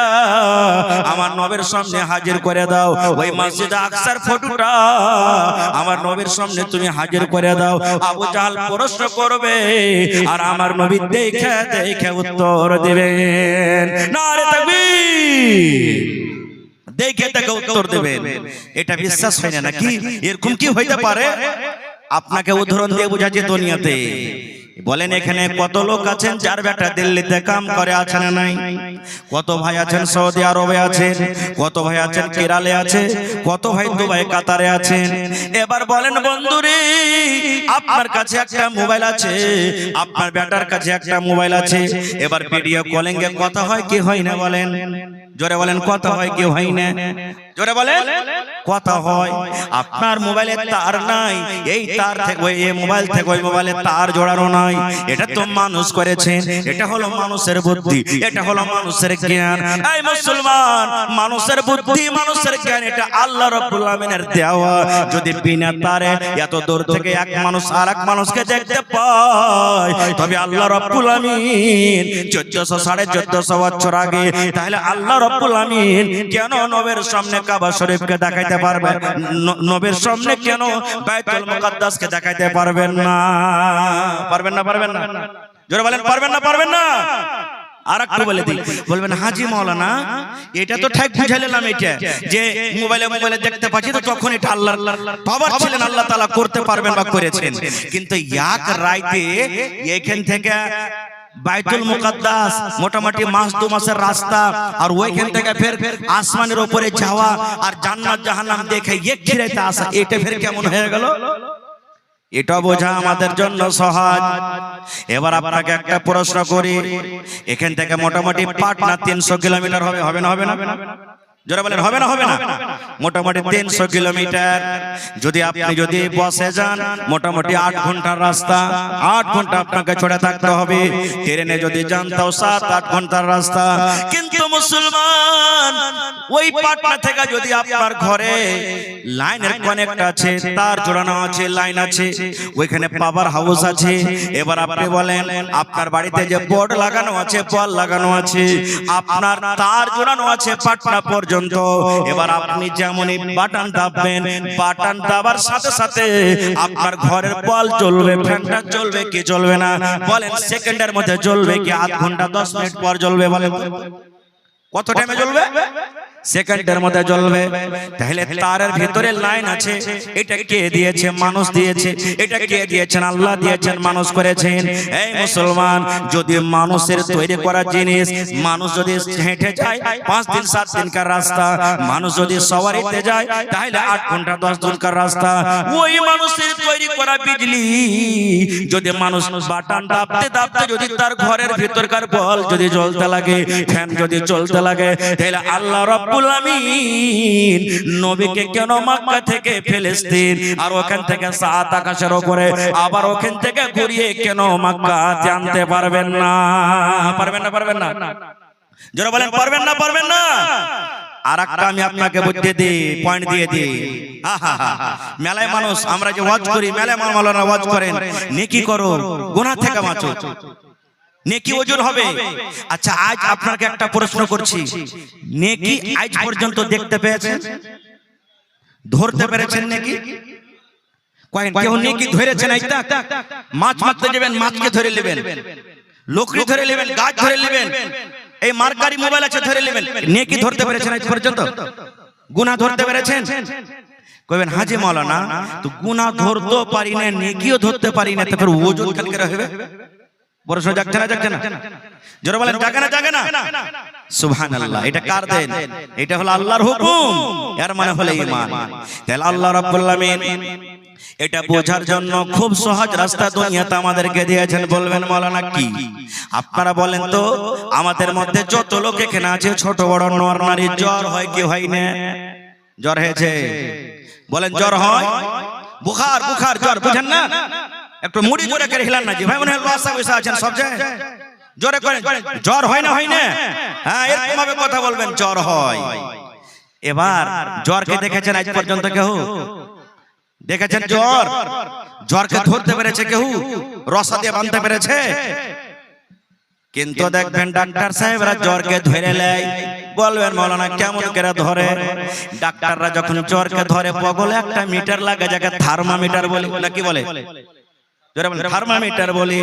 আমার নবীর সামনে হাজির করে দাও, ওই মসজিদে আকসার ফটোটা আমার নবীর সামনে তুমি হাজির করে দাও। আবু জাহাল প্রশ্ন করবে আর আমার নবী দেখে দেখে উত্তর দিবেন, নারে তাকবীর, দেখে দেখে উত্তর দেবেন। এটা বিশ্বাস হয় না নাকি? এরকম কি হইতে পারে? আপনাকে উদাহরণ দিয়ে বোঝাচ্ছি দুনিয়াতে। বলেন এখানে কত লোক আছেন যার বেটা দিল্লিতে কাম করে, আছে না নাই? কত ভাই আছেন সৌদি আরবে আছেন, কত ভাই আছেন কেরালে আছে, কত ভাই দুবাই কাতারে আছেন। এবার বলেন বন্ধুরে, আপনার কাছে একটা মোবাইল আছে, আপনার বেটার কাছে একটা মোবাইল আছে, এবার ভিডিও কলিং এ কথা হয় কি হয় না? বলেন জোরে বলেন, কথা হয় কি হয় না? জোরে বলেন, কথা হয়। আপনার মোবাইলে তার নাই, এই তার থেকে ওই মোবাইল থেকে ওই মোবাইলে তার জোড়ানো নাই, এটা তো মানুষ করেছেন, এটা হলো মানুষের বুদ্ধি, এটা হলো মানুষের জ্ঞান। এই মুসলমান, মানুষের বুদ্ধি মানুষের জ্ঞান এটা আল্লাহ রাব্বুল আমিনের দেওয়া। যদি বিনা তারে এত দূর থেকে এক মানুষ আরেক মানুষকে দেখতে পায়, তবে আল্লাহ রাব্বুল আমিন 1400-1450 বছর আগে, তাহলে আল্লাহ রাব্বুল আমিন কেন নবীর সামনে কাবা শরীফকে দেখাইতে পারবেন? নবীর সামনে কেন বাইতুল মুকাদ্দাসকে দেখাইতে পারবেন না? পারবেন না? পারবেন না? জোরে বলেন, পারবেন না? পারবেন না? আর একটু বলে দিই, বলবেন হাজি মাওলানা এটা তো ঠিক বুঝাইলাম, এটা যে মোবাইলে দেখতে পাচ্ছি, তো তখন এটা আল্লাহর পাওয়ার ছিলেন, আল্লাহ তাআলা করতে পারবেন বা করেছেন। কিন্তু এক রাইতে এখান থেকে বাইতুল মুকাদ্দাস মোটামুটি মাস 2 মাসের রাস্তা, আর ওইখান থেকে ফের আসমানের উপরে যাওয়া আর জান্নাত জাহান্নাম দেখে এক খিরাইতে আসা, এটা ফের কেমন হয়ে গেল? এটা বোঝা আমাদের জন্য সহজ। এবার আপনাকে একটা প্রশ্ন করি, এখান থেকে মোটামুটি পাটনা 300 কিলোমিটার হবে, হবে না? হবে না? জোরে বলেন, হবে না? হবে না? মোটামুটি 300 কিলোমিটার। যদি বসে যান মোটামুটি 8 ঘন্টার রাস্তা, 8 ঘন্টা আপনাকে চড়ে থাকতে হবে। ট্রেনে যদি যান তাও 7-8 ঘন্টার রাস্তা। কিন্তু মুসলমান, ওই পাটনা থেকে যদি আপনার ঘরে লাইনের কানেক্ট আছে, তার জোড়ানো আছে, লাইন আছে, ওইখানে পাওয়ার হাউস আছে। এবার আপনি বলেন, আপনার বাড়িতে যে বোর্ড লাগানো আছে, বল লাগানো আছে, আপনার তার জোড়ানো আছে পাটনা পর্যন্ত। এবার আপনি যেমনই বাটন দাববেন, বাটন দাবার সাথে সাথে আপনার ঘরের বল জ্বলবে, ফ্যানটা জ্বলবে কি জ্বলবে না? বলেন সেকেন্ডের মধ্যে জ্বলবে কি আধ ঘন্টা 10 মিনিট পর জ্বলবে? বলেন কত টাইমে জ্বলবে? সেকেন্ডের মধ্যে জ্বলবে। তাহলে তারের ভিতরে লাইন আছে, এটা কে দিয়েছে? মানুষ দিয়েছে। এটা কে দিয়েছেন? আল্লাহ দিয়েছেন, মানুষ করেছেন। এই মুসলমান, যদি মানুষের তৈরি করা জিনিস, মানুষ যদি হেঁটে যায় 5 দিন 7 দিনকার রাস্তা, মানুষ যদি সওয়ারিতে যায় তাহলে 8 ঘন্টা 10 দিনকার রাস্তা। ওই মানুষের তৈরি করা বিজলি যদি মানুষ বাটন দাবতে দাবতে যদি তার ঘরের ভিতরকার বল যদি জ্বলতে লাগে, ফ্যান যদি চলতে লাগে, তাহলে আল্লাহ রাব্বুল আমিন নবীকে কেন মক্কা থেকে ফিলিস্তিন আর ওখান থেকে 7 আকাশের উপরে আবার ওখান থেকে ঘুরিয়ে কেন মক্কা জানতে পারবেন না? পারবেন না? পারবেন না? যারা বলেন পারবেন না? পারবেন না? আর একটা আমি আপনাকে বুঝিয়ে দিই, পয়েন্ট দিয়ে দিই। মেলায় মানুষ, আমরা যে ওয়াজ করি, মেলায় মাওলানা ওয়াজ করেন, নেকি করো, গুনাহ থেকে বাঁচো, নেকি ওজন হবে। আচ্ছা, আজ আপনাকে একটা প্রশ্ন করছি, নেকি আজ পর্যন্ত দেখতে পেয়েছেন? ধরতে পেরেছেন নেকি? কয়েন কেউ নেকি ধরেছেন আইতা মাছ মারতে যাবেন মাছকে ধরে নেবেন, লোকরি ধরে নেবেন, গাছ ধরে নেবেন, এই মার্কারি মোবাইল আছে ধরে নেবেন, নেকি ধরতে পেরেছেন আজ পর্যন্ত? গুনাহ ধরতে পেরেছেন? কইবেন হাজি মাওলানা তো গুনাহ ধরতে পারি না নেকিও ধরতে পারি না, তারপর ওজন কেন করে হবে? প্রশ্ন জাগছে না জাগছে না? জোরে বলেন জাগে না জাগে না? সুবহানাল্লাহ। এটা কার দেন? এটা হলো আল্লাহর হুকুম, এর মানে হলো ঈমান। তাহলে আল্লাহ রাব্বুল আলামিন এটা বোঝার জন্য খুব সহজ রাস্তা দুনিয়াতে আমাদেরকে দিয়েছেন। বলবেন মাওলানা কি? আপনারা বলেন তো, আমাদের মধ্যে যত লোক এখানে আছে ছোট বড় নর নারী জ্বর হয় কি হয় না? জ্বর হয়েছে? বলেন জ্বর হয়? বুখার বুখার জ্বর বুঝেন না? একটু মুড়ি জোরে করে হিলান না জি ভাই, মনে হয় লসা বসে আছেন সব জায়গায়। জোরে করেন, জ্বর হয় না হয় না? হ্যাঁ এরকম ভাবে কথা বলবেন, জ্বর হয়। এবার জ্বরকে দেখেছেন আজ পর্যন্ত কেউ? দেখেছেন জ্বর? জ্বরকে ধরতে পেরেছে কেউ? রসা দিয়ে বাঁধতে পেরেছে? কিন্তু দেখবেন ডাক্তার সাহেবরা জ্বরকে ধরে নেয়। বলবেন মাওলানা কেমন করে ধরে? ডাক্তাররা যখন জ্বরকে ধরে বগলে একটা মিটার লাগে, যাকে থার্মোমিটার বলে, নাকি বলে? থার্মোমিটার বলি,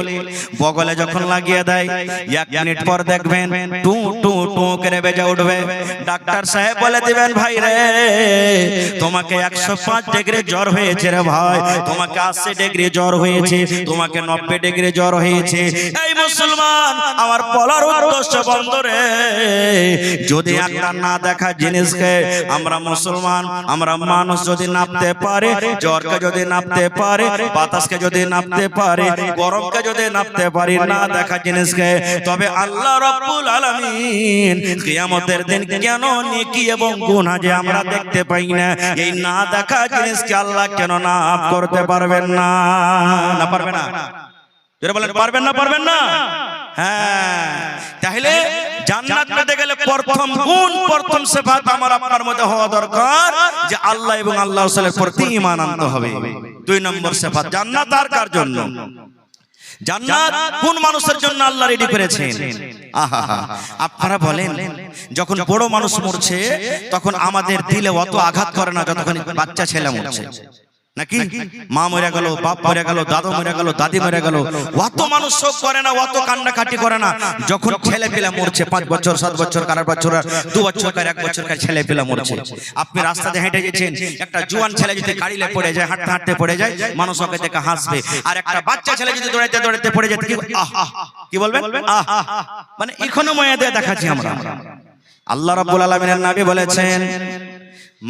বগলে যখন লাগিয়ে দেয় 1 মিনিট পর দেখবেন টু টু টু করে বেজে উঠবে। ডাক্তার সাহেব বলে দিবেন ভাই রে তোমাকে 105 ডিগ্রি জ্বর হয়েছে রে ভাই, তোমাকে 80 ডিগ্রি জ্বর হয়েছে, তোমাকে 90 ডিগ্রি জ্বর হয়েছে। এই মুসলমান আমার বলার উদ্দেশ্য বন্ধ রে, যদি একটা না দেখা জিনিসকে আমরা মুসলমান, আমরা মানুষ যদি নাপতে পারে, জ্বরকে যদি নাপতে পারে, বাতাসকে যদি নাপতে পারে, গরমকে যদি নাপতে পারি, না দেখা জিনিসকে, তবে আল্লাহ রাব্বুল আলামিন কিয়ামতের দিন কেন নেকি এবং গুনাহ যে আমরা দেখতে পাই না, এই না দেখা জিনিসকে আল্লাহ কেন নাপ করতে পারবেন না? না পারবে না? যারা বলেন পারবেন না, পারবেন না? হ্যাঁ, তাহলে জান্নাত পেতে গেলে প্রথম গুণ, প্রথম সিফাত আমার আপনার মধ্যে হওয়া দরকার যে আল্লাহ এবং আল্লাহর রাসূলের প্রতি ঈমান আনতে হবে। 2 নম্বর সিফাত জান্নাত আর কার জন্য? জান্নাত কোন মানুষের জন্য আল্লাহ রেডি করেছেন? আহা, আপনারা বলেন যখন বড় মানুষ মরছে তখন আমাদের দিলে অত আঘাত করে না যতক্ষণ বাচ্চা ছেলে মরছে, নাকি? মা মরে গেল, বাপ মরে গেল, দাদু মরে গেল, দাদি মরে গেল, অত মানুষ শোক করে না, অত কান্নাকাটি করে না। যখন ছেলে পেলে মরছে, 5 বছর 7 বছর কার বছর 2 বছর কার 1 বছর কার ছেলে পেলে মরছে, আপনি রাস্তাতে হেঁটে যাচ্ছেন, একটা জোয়ান ছেলে যদি গাড়িলে পড়ে যায়, হাঁটতে হাঁটতে পড়ে যায়, মানুষ ওকে দেখে হাসবে। আর একটা বাচ্চা ছেলে যদি দৌড়াইতে দৌড়াইতে পড়ে যায়, কি বলবেন? মানে এখনো মায়া দিয়ে দেখাচ্ছি আমরা। আল্লাহ রাব্বুল আলামিনের নবী বলেছেন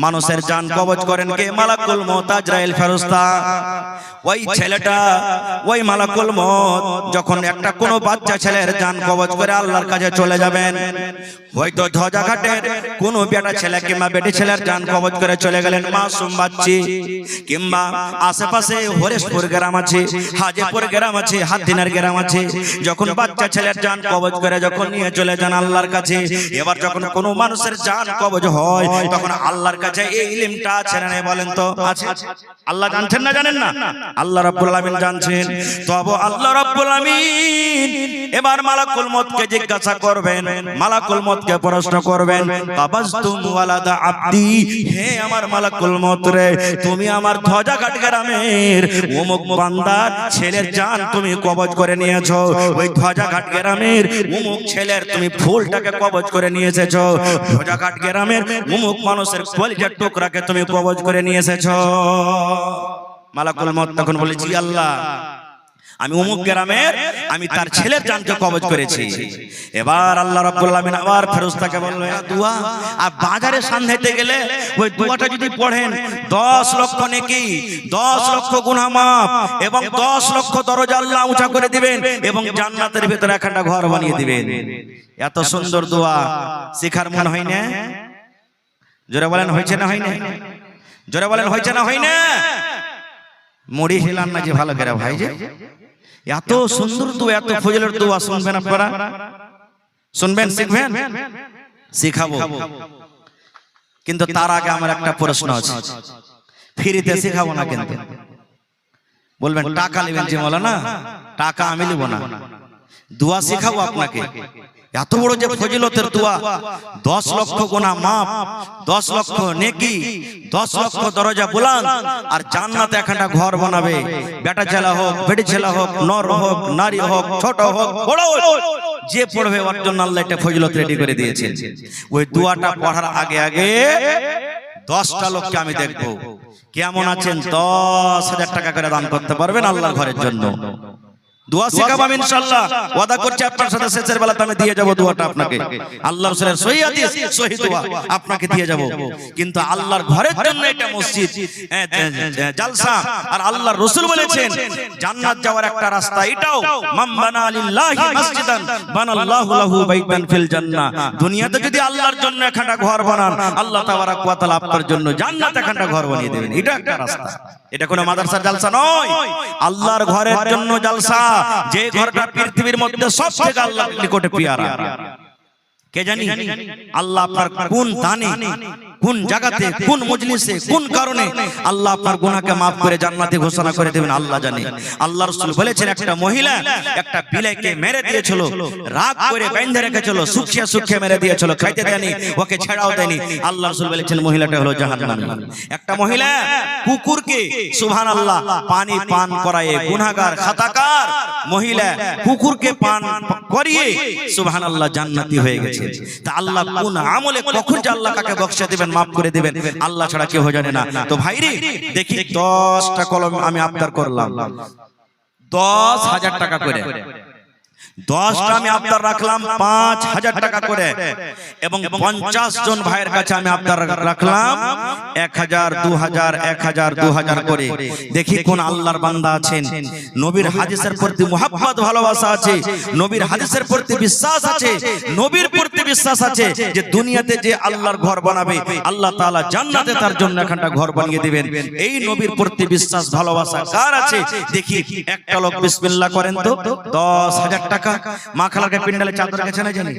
মানুষের জান কবজ করেন কে? মালাকুল মউত, আজরাইল ফেরেশতা। ওই ছেলেটা, ওই মালাকুল মউত যখন একটা কোনো বাচ্চা ছেলের জান কবজ করে আল্লাহর কাছে চলে যাবেন, হয়তো ধ্বজাঘাটের কোনো বেটা ছেলে কিংবা বেটি ছেলের জান কবজ করে চলে গেলেন, মাসুম বাচ্চি, কিংবা আশেপাশে হরিশপুর গ্রাম আছে, হাজিপুর গ্রাম আছে, হাতিনার গ্রাম আছে, যখন বাচ্চা ছেলের জান কবজ করে যখন নিয়ে চলে যান আল্লাহর কাছে, এবার যখন কোনো মানুষের জান কবজ হয় তখন আল্লাহর কাছে এই ইলমটা আছে না? বলেন তো আছে? আল্লাহ জানছেন না জানেন না? আল্লাহ রাব্বুল আলামিন জানছেন। তবে আল্লাহ রাব্বুল আলামিন এবার মালাকুল মউতকে জিজ্ঞাসা করবেন, মালাকুল মউতকে প্রশ্ন করবেন, কাবাজতুম ওয়ালাদা আব্দি, হে আমার মালাকুল মউত রে, তুমি আমার ধ্বজাঘাট গ্রামের অমুক বান্দার ছেলের জান তুমি কবজ করে নিয়েছো, ওই ধ্বজাঘাট গ্রামের অমুক ছেলের তুমি ফুলটাকে কবজ করে নিয়ে এসেছো, ধ্বজাঘাট গ্রামের অমুক মানুষের কলিজার টুকরাকে তুমি কবজ করে নিয়ে এসেছো। মালাকুল মউত তখন বলে, জি আল্লাহ, আমি অমুক গ্রামের আমি তার ছেলের জানকে কবজ করেছি। এবার আল্লাহ রাব্বুল আলামিন আবার ফেরেশতাকে বললেন দোয়া, আর বাজারে সান্ধাইতে গেলে ওই দোয়াটা যদি পড়েন 10 লক্ষ নেকি, 10 লক্ষ গুনাহ মাফ এবং 10 লক্ষ দরজা আল্লাহ উঁচা করে দিবেন এবং জান্নাতের ভিতরে একটা ঘর বানিয়ে দিবেন। এত সুন্দর দোয়া শিখার মন হয় না? জোরে বলেন হয়েছে না হয় না? জোরে বলেন হয়েছে না হয় না? মুড়ি হিলান না যে ভালো করে ভাই, যে এত সুন্দর দোয়া, এত ফজিলতের দোয়া শুনবেন আপনারা? শুনবেন, শিখবেন, শিখাবো। কিন্তু তার আগে আমার একটা প্রশ্ন আছে, ফ্রিতে শিখাবো না কিন্তু। বলবেন টাকা নেবেন যে মাওলানা? টাকা আমি নেব না, দোয়া শিখাবো আপনাকে। এত বড় যে ফজিলতের দোয়া, 10 লক্ষ গুনাহ মাফ, 10 লক্ষ নেকি, 10 লক্ষ দরজা বুলান্দ, আর জান্নাতে একটা ঘর বানাবে। বেটা ছেলে হোক, বেটি ছেলে হোক, নর হোক, নারী হোক, ছোট হোক, বড় হোক, যে পড়বে ওর জন্য আল্লাহ একটা ফজিলত রেডি করে দিয়েছেন। ওই দোয়াটা পড়ার আগে আগে 10টা লোককে আমি দেখবো কেমন আছেন, 10,000 টাকা করে দান করতে পারবেন আল্লাহর ঘরের জন্য। দোয়া শিখাবো আমি ইনশাআল্লাহ, ওয়াদা করছি আপনার সাথে শেষের বেলাতে আমি দিয়ে যাব দোয়াটা আপনাকে। আল্লাহর রাসূলের সহিহ হাদিস, সহিহ দোয়া আপনাকে দিয়ে যাব। কিন্তু আল্লাহর ঘরের জন্য এটা মসজিদ, জালসা। আর আল্লাহর রাসূল বলেছেন জান্নাত যাওয়ার একটা রাস্তা এটাও, মান বানা লিল্লাহি মাসজিদান বানাল্লাহু লাহু বাইতান ফিল জান্নাহ। দুনিয়াতে যদি আল্লাহর জন্য একটা ঘর বানান, আল্লাহ তাবারাক ওয়া তাআলা আপনার জন্য জান্নাতে একটা ঘর বানিয়ে দেবেন। এটা একটা রাস্তা, এটা কোনো মাদ্রাসার জালসা নয়, আল্লাহর ঘরের জন্য জালসা। যে ঘরটা পৃথিবীর মধ্যে সবথেকে আল্লাহর নিকটে পিয়ারা, কে জানি? আল্লাহ আপনার কোন দানে, কোন জায়গাতে, কোন মজলিসে, কোন কারণে আল্লাহ আপনার গুনাহকে maaf করে জান্নাতে ঘোষণা করে দেবেন আল্লাহ জানে। আল্লাহর রাসূল বলেছেন একটা মহিলা একটা বিলাইকে মেরে দিয়েছিল, রাগ করে বেঁধে রেখেছিল, সুখিয়া সুখিয়া মেরে দিয়েছিল, খাইতে দেয়নি, ওকে ছেড়াও দেয়নি। আল্লাহর রাসূল বলেছেন মহিলাটা হলো জাহান্নামী। একটা মহিলা কুকুরকে সুবহানাল্লাহ পানি পান করায়, গুনাহগার খাতাকার মহিলা কুকুরকে পান করিয়ে সুবহানাল্লাহ জান্নাতি হয়ে গেছে। তা আল্লাহ কোন আমলে কখন যে আল্লাহ কাকে বখশে দিবেন, maaf করে দিবেন, আল্লাহ ছাড়া কেউ জানে না। তো ভাইরে দেখি 10টা কলম আমি আবদার করলাম, 10,000 টাকা করে। 10টা আমি আবদার রাখলাম 5,000 টাকা করে, এবং 50 জন ভাইয়ের কাছে আমি আবদার রাখলাম 1,000, 2,000, 1,000, 2,000 করে। দেখি কোন আল্লাহর বান্দা আছেন নবীর হাদিসের প্রতি মুহাব্বত ভালোবাসা আছে, নবীর হাদিসের প্রতি বিশ্বাস আছে, নবীর প্রতি বিশ্বাস আছে যে দুনিয়াতে যে আল্লাহর ঘর বানাবে আল্লাহ তাআলা জান্নাতে তার জন্য একটা ঘর বানিয়ে দিবেন। এই নবীর প্রতি বিশ্বাস ভালোবাসা কার আছে দেখি একটা লোক বিসমিল্লাহ করেন তো। 10,000 টাকা মা খালাকে পিন্ডালে চাদর গেছে না জানি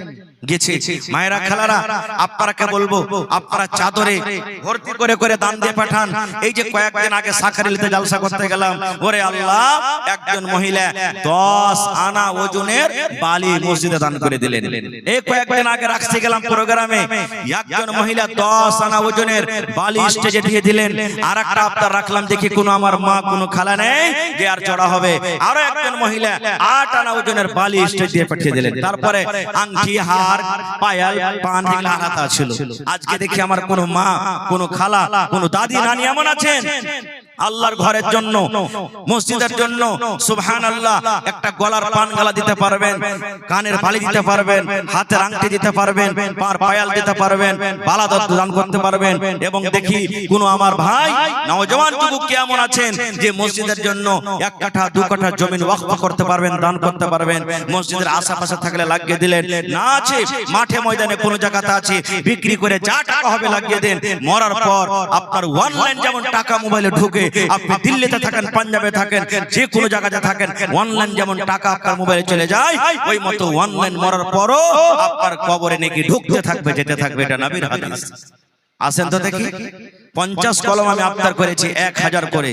গেছে। মায়েরা খালারা আপনারাকে বলবো আপনারা চাদরে ভর্তি করে করে দান দিয়ে পাঠান। এই যে কয়েকদিন আগে সাকারিলিতে জালসা করতে গেলাম, ওরে আল্লাহ একজন মহিলা 10 আনা ওজনের বালি মসজিদে দান করে দিলেন। এই কয়েকদিন আগে রাখতে গেলাম প্রোগ্রামে, একজন মহিলা 10 আনা ওজনের বালি স্টেজে দিয়ে দিলেন। আর একটা আবদার রাখলাম দেখি কোন আমার মা কোন খালা নেই যে আর জড়া হবে, আরো একজন মহিলা 8 আনা ওজনের বালি স্টেজ দিয়ে পাঠিয়ে দিলেন। তারপরে আংটি, হার, পায়াল, পান এগুলো আলাদা ছিল। আজকে দেখি আমার কোন মা, কোন খালা, কোন দাদি, নানি এমন আছেন আল্লাহর ঘরের জন্য, মসজিদের জন্য সুবহানাল্লাহ একটা গলার পান গালা দিতে পারবেন, কানের বালি দিতে পারবেন, হাতের আংটি দিতে পারবেন, পার পায়াল দিতে পারবেন, বালা দান করতে পারবেন। এবং দেখি কোন আমার ভাই নওজোয়ান যুবক কেমন আছেন যে মসজিদের জন্য 1 কাঠা 2 কাঠা জমি ওয়াকফ করতে পারবেন, দান করতে পারবেন। মসজিদের আশেপাশে থাকলে লাগিয়ে দিলেন, না আছে মাঠে ময়দানে কোন জায়গাতে আছে বিক্রি করে যা টাকা হবে লাগিয়ে দেন। মরার পর আপনার অনলাইন যেমন টাকা মোবাইলে ঢুকে, আপনি দিল্লিতে থাকেন, পাঞ্জাবে থাকেন, যে কোনো জায়গাতে থাকেন, অনলাইন যেমন টাকা আপনার মোবাইলে চলে যায়, ওই মতো অনলাইন মরার পরও আপনার কবরে নাকি ঢুকতে থাকবে, যেতে থাকবে। এটা নবীর হাদিস। আসেন তো দেখি 50 কলম আমি আবদার করেছি 1000 করে,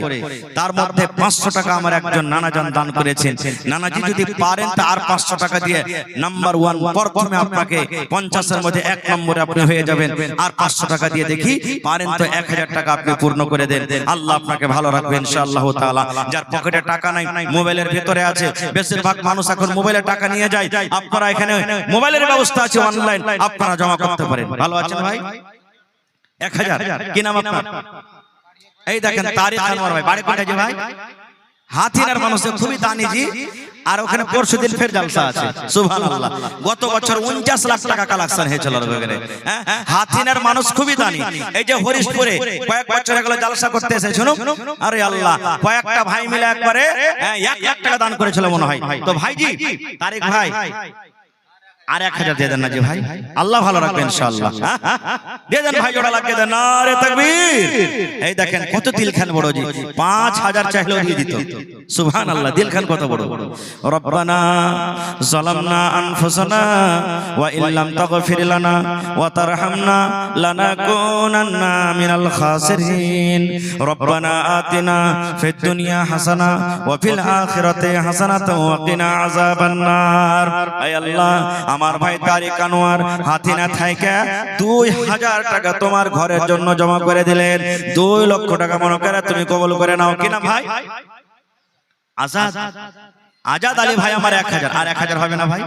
তার মধ্যে 500 টাকা আমার একজন নানাজান দান করেছেন। নানাজি যদি পারেন তা আর 500 টাকা দিয়ে নাম্বার 1 প্রথমে আপনাকে 50 এর মধ্যে 1 নম্বরে আপনি হয়ে যাবেন। আর 500 টাকা দিয়ে দেখি পারেন তো 1000 টাকা আপনি পূর্ণ করে দেন। আল্লাহ আপনাকে ভালো রাখবে ইনশাআল্লাহ তাআলা। যার পকেটে টাকা নাই, মোবাইলের ভিতরে আছে, বেশিরভাগ মানুষ এখন মোবাইলে টাকা নিয়ে যায়। আপনারা এখানে মোবাইলের ব্যবস্থা আছে, অনলাইন আপনারা জমা করতে পারেন। ভালো আছেন ভাই? 1000 কি নাম আপনার? এই দেখেন তারিক আনোয়ার ভাই, বাড়ি কোথায় যে ভাই? হাতিনার মানুষের খুবই দানি জি। আর ওখানে পরশুদিন ফের জালসা আছে সুবহানাল্লাহ। গত বছর 49 লাখ টাকা কালেকশন হয়েছিল ওখানে। হাতিনার মানুষ খুবই দানি। এই যে হরিশপুরে কয়েক বছর এগুলো জালসা করতে এসে শুনো, আরে আল্লাহ কয়েকটা ভাই মিলে একবারে 1 লাখ টাকা দান করেছিল মনে হয়। তো ভাইজি তারিক ভাই আর 1000 দিয়ে দেন না জি ভাই, আল্লাহ ভালো রাখবে ইনশাআল্লাহ। দিয়ে দেন ভাই, জোড়া লাগিয়ে দেন, নারে তাকবীর। এই দেখেন কত দিলখান বড় জি, 5000 চাইলেও দিয়ে দিত সুবহানাল্লাহ। দিলখান কত বড়। রব্বানা যালামনা আনফুসানা ওয়া ইল্লাম তাগফির লানা ওয়া তারহামনা লানাকুনান্না মিনাল খাসিরিন। রব্বানা আতিনা ফিদ দুনিয়া হাসানা ওয়া ফিল আখিরাতি হাসানাতাও ওয়া কিনা আযাবান নার। আয় আল্লাহ আমার ভাই তারিক আনোয়ার হাতিনা থাইকা 2000 টাকা তোমার ঘরের জন্য জমা করে দিলেন। 2 লক্ষ টাকা মনে করে তুমি কবুল করে নাও। কিনা ভাই? আজাদ আলী ভাই আমার 1000, আর 1000 হবে না ভাই?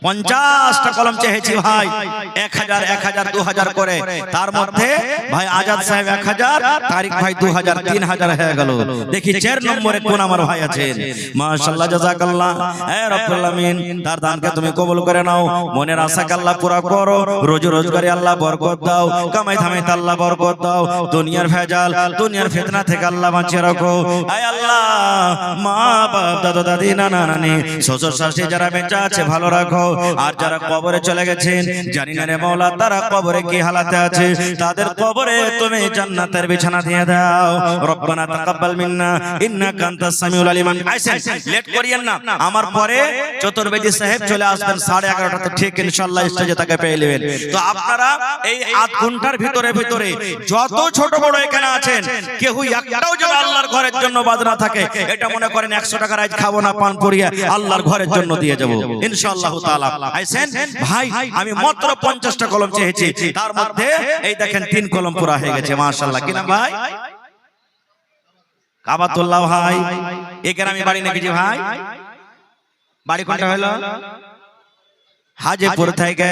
50টা কলম চেয়েছি ভাই, 1000 1000 2000 করে। তার মধ্যে ভাই আজাদ সাহেব 1000, তারিক ভাই 2000, 3000 হয়ে গেল। দেখি 4 নম্বরে কোন আমার ভাই আছেন। মাশাআল্লাহ, জাযাকাল্লাহ। হে রব্বুল আমিন, তার দানকে তুমি কবুল করে নাও। মনের আশাকে আল্লাহ পুরা করো। রোজ রোজগারে আল্লাহ বরকত দাও। কামাই ধামাইতে আল্লাহ বরকত দাও। দুনিয়ার ভেজাল, দুনিয়ার ফিতনা থেকে আল্লাহ বাঁচিয়ে রাখো। হে আল্লাহ, মা বাপ, দাদা দাদি, নানা নানি, শ্বশুর শাশুড়ি যারা বেঁচে আছে ভালো রাখো। আর যারা কবরে চলে গেছেন জানি না রে মাওলা তারা কবরে কি হালাতে আছে, তাদের কবরে তুমি জান্নাতের বিছানা দিয়ে দাও। রব্বানা তাকাব্বাল মিন্না ইন্নাকা আনতাস সামিউল আলিম। আইসেন, লেট করিয়েন না। আমার পরে চতুর্বেদী সাহেব চলে আসবেন 11:30টাতে ঠিক ইনশাআল্লাহ স্টেজে তাকে পেয়ে নেবেন। তো আপনারা এই আধ ঘন্টার ভিতরে যত ছোট বড় এখানে আছেন কেউ একটাও যেন আল্লাহর ঘরের জন্য বাদ না থাকে। এটা মনে করেন 100 টাকার আজ খাবো না, পান পুরিয়া আল্লাহর ঘরের জন্য দিয়ে যাব ইনশাআল্লাহ তাআলা। আইসেন ভাই, আমি মাত্র 50টা কলম চেয়েছি, তার মধ্যে এই দেখেন 3 কলম পুরা হয়ে গেছে। মাশাআল্লাহ। কি নাম ভাই? কাবাতুল্লাহ ভাই। এই গ্রামে বাড়ি নাকি জি ভাই? বাড়ি কোনটা হলো? হাজিপুর থেকে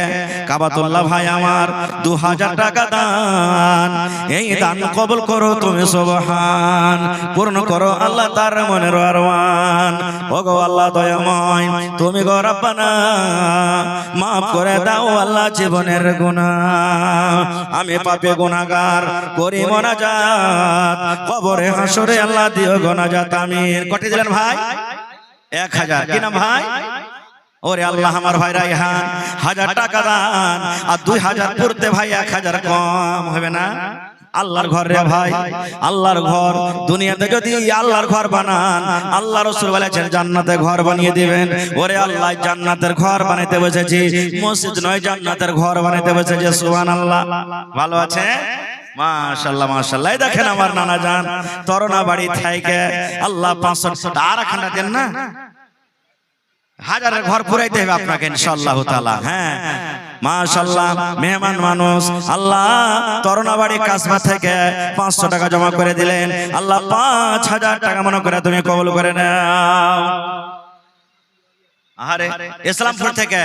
কাবাতুল্লাহ ভাই আমার 2000 টাকা দান। এই দান কবুল করো তুমি সুবহান, পূর্ণ করো আল্লাহ তার মনের আরমান। ওগো আল্লাহ দয়াময়, তুমি গো রব্বানা মাফ করে দাও আল্লাহ জীবনের গুনাহ। আমি পাপী গুনাহগার করি মুনাজাত, কবরে হাসরে আল্লাহ দিও গুনাজাত আমিন। কত দিলেন ভাই? 1000। কি নাম ভাই? ওরে আল্লাহ, আমার ভাই রায়হান 1000 টাকা দান। আর 2000 পড়তে ভাই 1000 কম হবে না? আল্লাহর ঘর রে ভাই, আল্লাহর ঘর। দুনিয়াতে যদি আল্লাহর ঘর বানান, আল্লাহ রাসূল বলেছেন জান্নাতে ঘর বানিয়ে দিবেন। ওরে আল্লাহ, জান্নাতের ঘর বানাইতে বসেছি, মসজিদ নয় জান্নাতের ঘর বানাইতে বসেছি। সুবহানাল্লাহ। ভালো আছে? মাশাআল্লাহ মাশাআল্লাহ। দেখেন আমার নানা জান তরনা বাড়ি থেকে আল্লাহ 500 টাকা খান্ডা দেন না, 1000 ঘর পুরাইতে হবে আপনাকে ইনশাআল্লাহ তাআলা। হ্যাঁ মাশাআল্লাহ, মেহমান মানুষ। আল্লাহ তরনাবাড়ি কাসবা থেকে 500 টাকা জমা করে দিলেন। আল্লাহ 5000 টাকা মনে করে তুমি কবুল করে নাও। আরে ইসলামপুর থেকে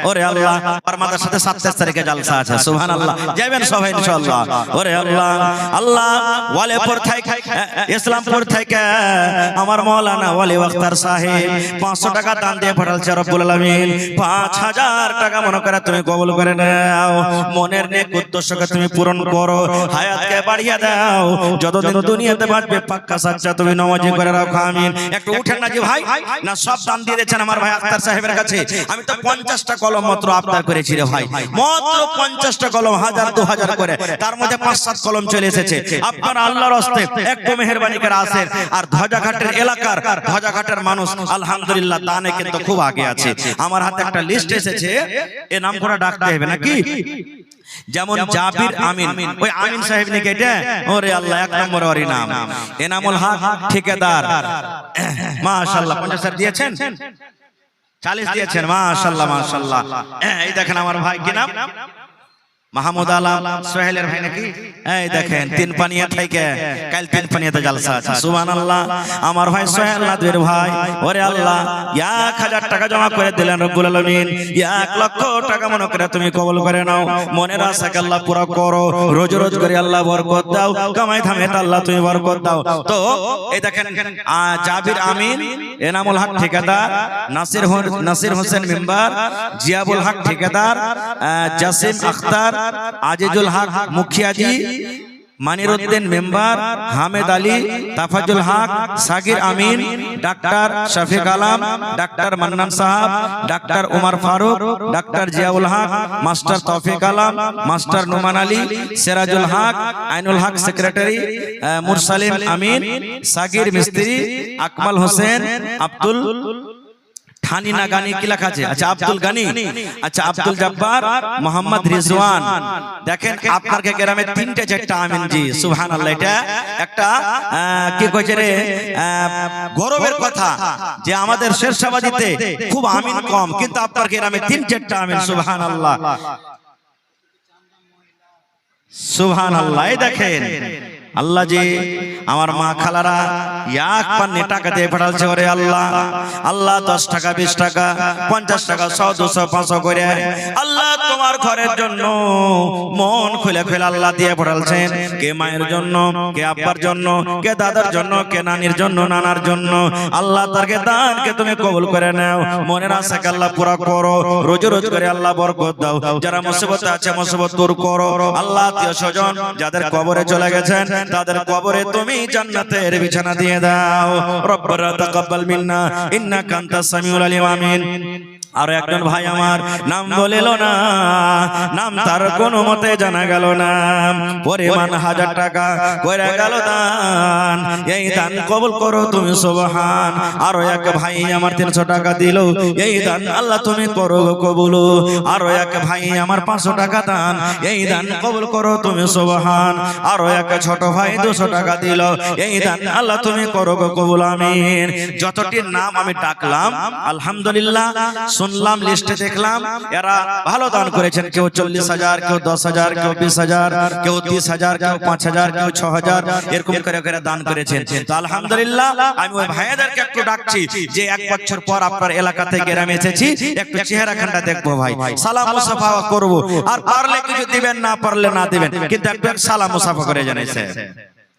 ওরে আল্লাহ আর মাদ্রাসাতে 27 তারিখে জলসা আছে। সুবহানাল্লাহ, যাবেন সবাই ইনশাআল্লাহ। ওরে আল্লাহ, আল্লাহ ওয়ালিপুর থেকে ইসলামপুর থেকে আমার মাওলানা ওয়ালি আখতার সাহেব 500 টাকা দান দিয়ে পাঠালছে রব্বুল আলামিন। 5000 টাকা মনে করে তুমি কবুল করে নাও। মনের নেক উদ্দেশ্যকে তুমি পূরণ করো, হায়াতকে বাড়িয়ে দাও। যতদিন দুনিয়াতে বাঁচবে পাক্কা সাচ্চা তুমি নামাজি করে রাখো আমিন। একটু উঠেন না জি ভাই, না সব দান দিয়ে দিয়েছেন আমার ভাই আখতার সাহেবের কাছে। আমি তো 50টা কলম মাত্র আবদার করেছি রে ভাই, মাত্র 50টা কলম, 1000 2000 করে। তার মধ্যে 5-7 কলম চলে এসেছে। আপনারা আল্লাহর রাস্তে একটু মেহেরবানি করে আসেন। আর ধ্বজাঘাটের এলাকার ধ্বজাঘাটের মানুষ আলহামদুলিল্লাহ দানে কিন্তু খুব আগে আছে। আমার হাতে একটা লিস্ট এসেছে, এই নাম করে ডাকতে হবে নাকি? যেমন জাবির আমিন, ওই আমিন সাহেব নাকি এটা? ওরে আল্লাহ, 1 নম্বর ওর নাম এনামুল হক ঠিকাদার। মাশাআল্লাহ 50 দিয়েছেন, 40 দিয়েছেন। মাশাআল্লাহ মাশাআল্লাহ। এই দেখেন আমার ভাই কি নাম? মাহমুদ আলম সোহেলের ভাই নাকি? এই দেখেন 3 পানিয়া থেকে কাল 3 পানিয়াতে জলসা আছে। সুবহানাল্লাহ, আমার ভাই সোহেল নাদবির ভাই। ওরে আল্লাহ 1000 টাকা জমা করে দিলেন রব্বুল আলামিন। 1 লক্ষ টাকা মনে করে তুমি কবুল করে নাও। মনের আশাকে আল্লাহ পুরা করো, রোজ রোজ করে আল্লাহ বরকত দাও, কামাই ধামাইতে আল্লাহ তুমি বরকত দাও। তো এই দেখেন জাবির আমিন, এনামুল হক ঠিকাদার, নাসির হোসেন মেম্বার, জিয়াবুল হক ঠিকাদার, জাসিম আখতার, আজিজুল হক মুখিয়াজি, মানিরউদ্দিন মেম্বার, হামেদ আলী, তাফাজুল হক, সাগির আমিন, ডাক্তার শফিক আলম, ডাক্তার মান্নান সাহাব, ডাক্তার উমর ফারুক, ডাক্তার জিয়াউল হক, মাস্টার তৌফিক আলম, মাস্টার নুমান আলী, সিরাজুল হক, আইনুল হক সেক্রেটারি, মুরসালিম আমিন, সাগির মিস্ত্রি, আকমাল হোসেন, আব্দুল হানিনা গানি কি লেখা আছে? আচ্ছা আব্দুল গানি, আচ্ছা আব্দুল জব্বার, মোহাম্মদ রিজওয়ান। দেখেন আপনার গ্রামে 3-4টা আমিন জি, সুবহানাল্লাহ। এটা একটা কি কইছে রে, গৌরবের কথা যে আমাদের শেরশাবাদীতে খুব আমিন কম, কিন্তু আপনার গ্রামে 3-4টা আমিন, সুবহানাল্লাহ সুবহানাল্লাহ। এই দেখেন আল্লাহ জি আমার মা খালারা এক পান্নে টাকা দিয়ে পাঠালছে, ওরে আল্লাহ, আল্লাহ 10 টাকা 20 টাকা 50 টাকা 100 200 500 করে আল্লাহ তোমার ঘরের জন্য মন খুলে খুলে আল্লাহ দিয়ে পাঠালছেন। কে মায়ের জন্য, কে আব্বার জন্য, কে দাদার জন্য, কে নানির জন্য, নানার জন্য। আল্লাহ তারকে দানকে তুমি কবুল করে নাও, মনের আশাকে আল্লাহ পুরা করো, রোজ রোজ করে আল্লাহ বরকত দাও। যারা মুসিবতে আছে মুসিবত দূর করো আল্লাহ। আত্মীয় স্বজন যাদের কবরে চলে গেছেন তাদের কবরে তুমি জান্নাতের বিছানা দিয়ে দাও। রব্বানা তাকাব্বাল মিন্না ইন্নাকা আনতাস সামিউল আলিম। আমিন। আর একজন ভাই আমার নাম বলিল না, নাম তার কোনো মতে জানা গেল না, পরিমাণ 1000 টাকা কইরা গেল দান, এই দান কবুল করো তুমি সুবহান। আর এক ভাই আমার 300 টাকা দিল, এই দান আল্লাহ তুমি করো কবুল। আর এক ভাই আমার 500 টাকা দান, এই দান কবুল করো তুমি সুবহান। আর এক ছোট ভাই 200 টাকা দিল, এই দান আল্লাহ তুমি করো কবুল। আমিন। যতটির নাম আমি ডাকলাম আলহামদুলিল্লাহ, শুনলাম লিস্টে দেখলাম এরা ভালো দান করেছেন। কেউ 40,000, কেউ 10,000, কেউ 20,000, কেউ 30,000, কেউ 5,000, কেউ 6,000, এরকম করে করে দান করেছেন। তো আলহামদুলিল্লাহ আমি ওই ভাইদেরকে একটু ডাকছি যে 1 বছর পর আপনার এলাকা থেকে গ্রামে এসেছি, একটু চেহারাখানটা দেখবো ভাই, সালাম মুসাফা করব। আর পারলে কিছু দিবেন, না পারলে না দিবেন, কিন্তু একটু সালাম মুসাফা করে জানাইছে।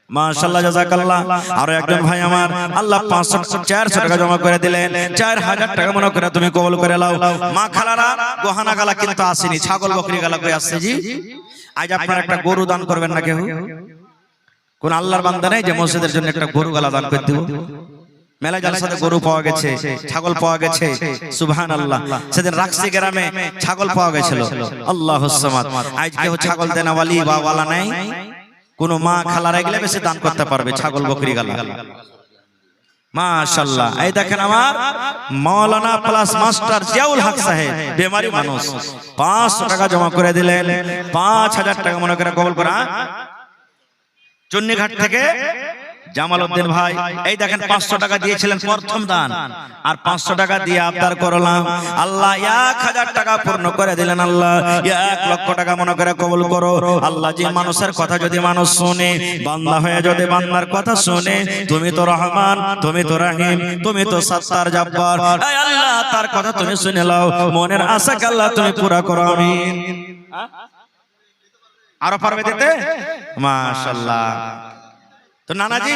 মাশাআল্লাহ জাযাকাল্লাহ। আর একজন ভাই আমার আল্লাহ 400 টাকা জমা করে দিলেন, 4000 টাকা মনে করে তুমি কবুল করে নাও। মা খালারা গহনা গালা কিন্তু আসেনি, ছাগল বকরি গালা করে আসছে জি। আজ আপনারা একটা গরু দান করবেন না কেউ? কোন আল্লাহর বান্দা নেই যে মসজিদের জন্য একটা গরু গালা দান করে দিব? মেলা জালসাতে গরু পাওয়া গেছে, ছাগল পাওয়া গেছে, সুবহানাল্লাহ। সেদিন রাখসি গ্রামে ছাগল পাওয়া গেছিল, আল্লাহুস সামাদ। আজ কেউ ছাগল দেনা ওয়ালি বা ওয়ালা নাই? কোন মা খালারা গেলে বেশি দান করতে পারবে ছাগল বকরি গালা। মাশাআল্লাহ। এই দেখেন আমার মাওলানা প্লাস মাস্টার জিয়াউল হক সাহেব, বেমারি মানুষ, 500 টাকা জমা করে দিলেন, 5000 টাকা মনে করে কবুল করা। চন্নিঘাট থেকে জামালউদ্দিন ভাই এই দেখেন 500 টাকা দিয়েছিলেন প্রথম দান, আর 500 টাকা দিয়ে আবদার করলাম আল্লাহ 1000 টাকা পূর্ণ করে দিলেন। আল্লাহ 1 লক্ষ টাকা মনে করে কবুল করো। আল্লাহ যে মানুষের কথা যদি মানুষ শুনে, বান্দা হয়ে যদি বান্দার কথা শুনে, তুমি তো রহমান, তুমি তো রহিম, তুমি তো সত্তার জব্বার, এই আল্লাহ তার কথা তুমি শুনে নাও, মনের আশাকে আল্লাহ তুমি পুরা করো। আমিন। আরো পারবে দিতে? মাশাআল্লাহ। তো নানাজি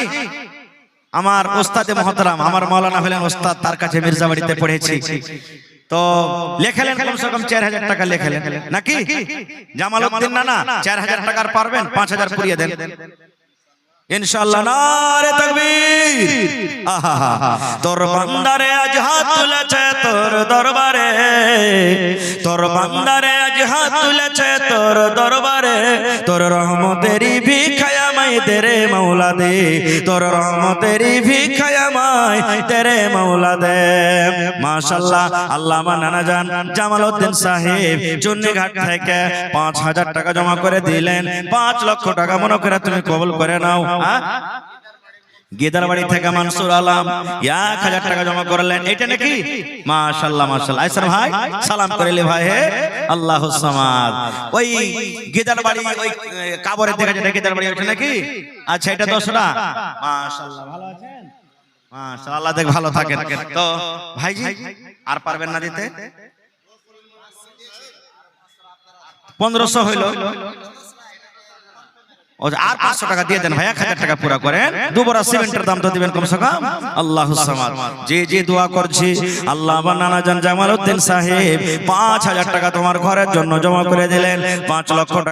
আমার ওস্তাদে মহতরম, আমার মাওলানা হলেন ওস্তাদ, তার কাছে মির্জাবাড়িতে পড়েছি। তো লেখালেন কমসে কম 4000 টাকা লেখালেন নাকি? জামালউদ্দিন নানা 4000 টাকার পারবেন? 5000 পুরিয়ে দেন ইনশাআল্লাহ। নারে তাকবীর। আহা, তোর বান্দারে আজ হাত তুলেছে তোর দরবারে, তোর বান্দারে আজ হাত তুলেছে তোর দরবারে, তোর রহমতেরই ভিখায় আমায় দে রে মাওলা দে, তোর রহমতেরই ভিখায় আমায় দে রে মাওলা দে। মাশাআল্লাহ। আল্লামা নানা জান জামালউদ্দিন সাহেব চুন্নিঘাট থেকে 5000 টাকা জমা করে দিলেন, 5 লক্ষ টাকা মনে করে তুমি কবুল করে নাও। গেদারবাড়ি থেকে মানসুর আলম 1000 টাকা জমা করলেন, এটা নাকি? মাশাআল্লাহ মাশাআল্লাহ। আইসার ভাই সালাম করিলে ভাই, হে আল্লাহুস সামাদ। ওই গেদারবাড়ি ওই কাবরের দেখা যায় গেদারবাড়ি, ওটা নাকি? আচ্ছা এটা 10টা। মাশাআল্লাহ, ভালো আছেন? মাশাআল্লাহ, দেখ ভালো থাকেন। তো ভাইজি আর পারবেন না দিতে? 1500 হইল, আর 500 টাকা দিয়ে দেন ভাই, 1000 টাকা পুরা করেন। 2 বড়া সিমেন্টের দাম তো দিবেন কমসে কম। আল্লাহুস সামাদ। যে যে দোয়া করছি আল্লাহ আমার নানা জান জামালউদ্দিন সাহেব 5000 টাকা তোমার ঘরের জন্য জমা করে দিলেন, 5 লক্ষ টাকা।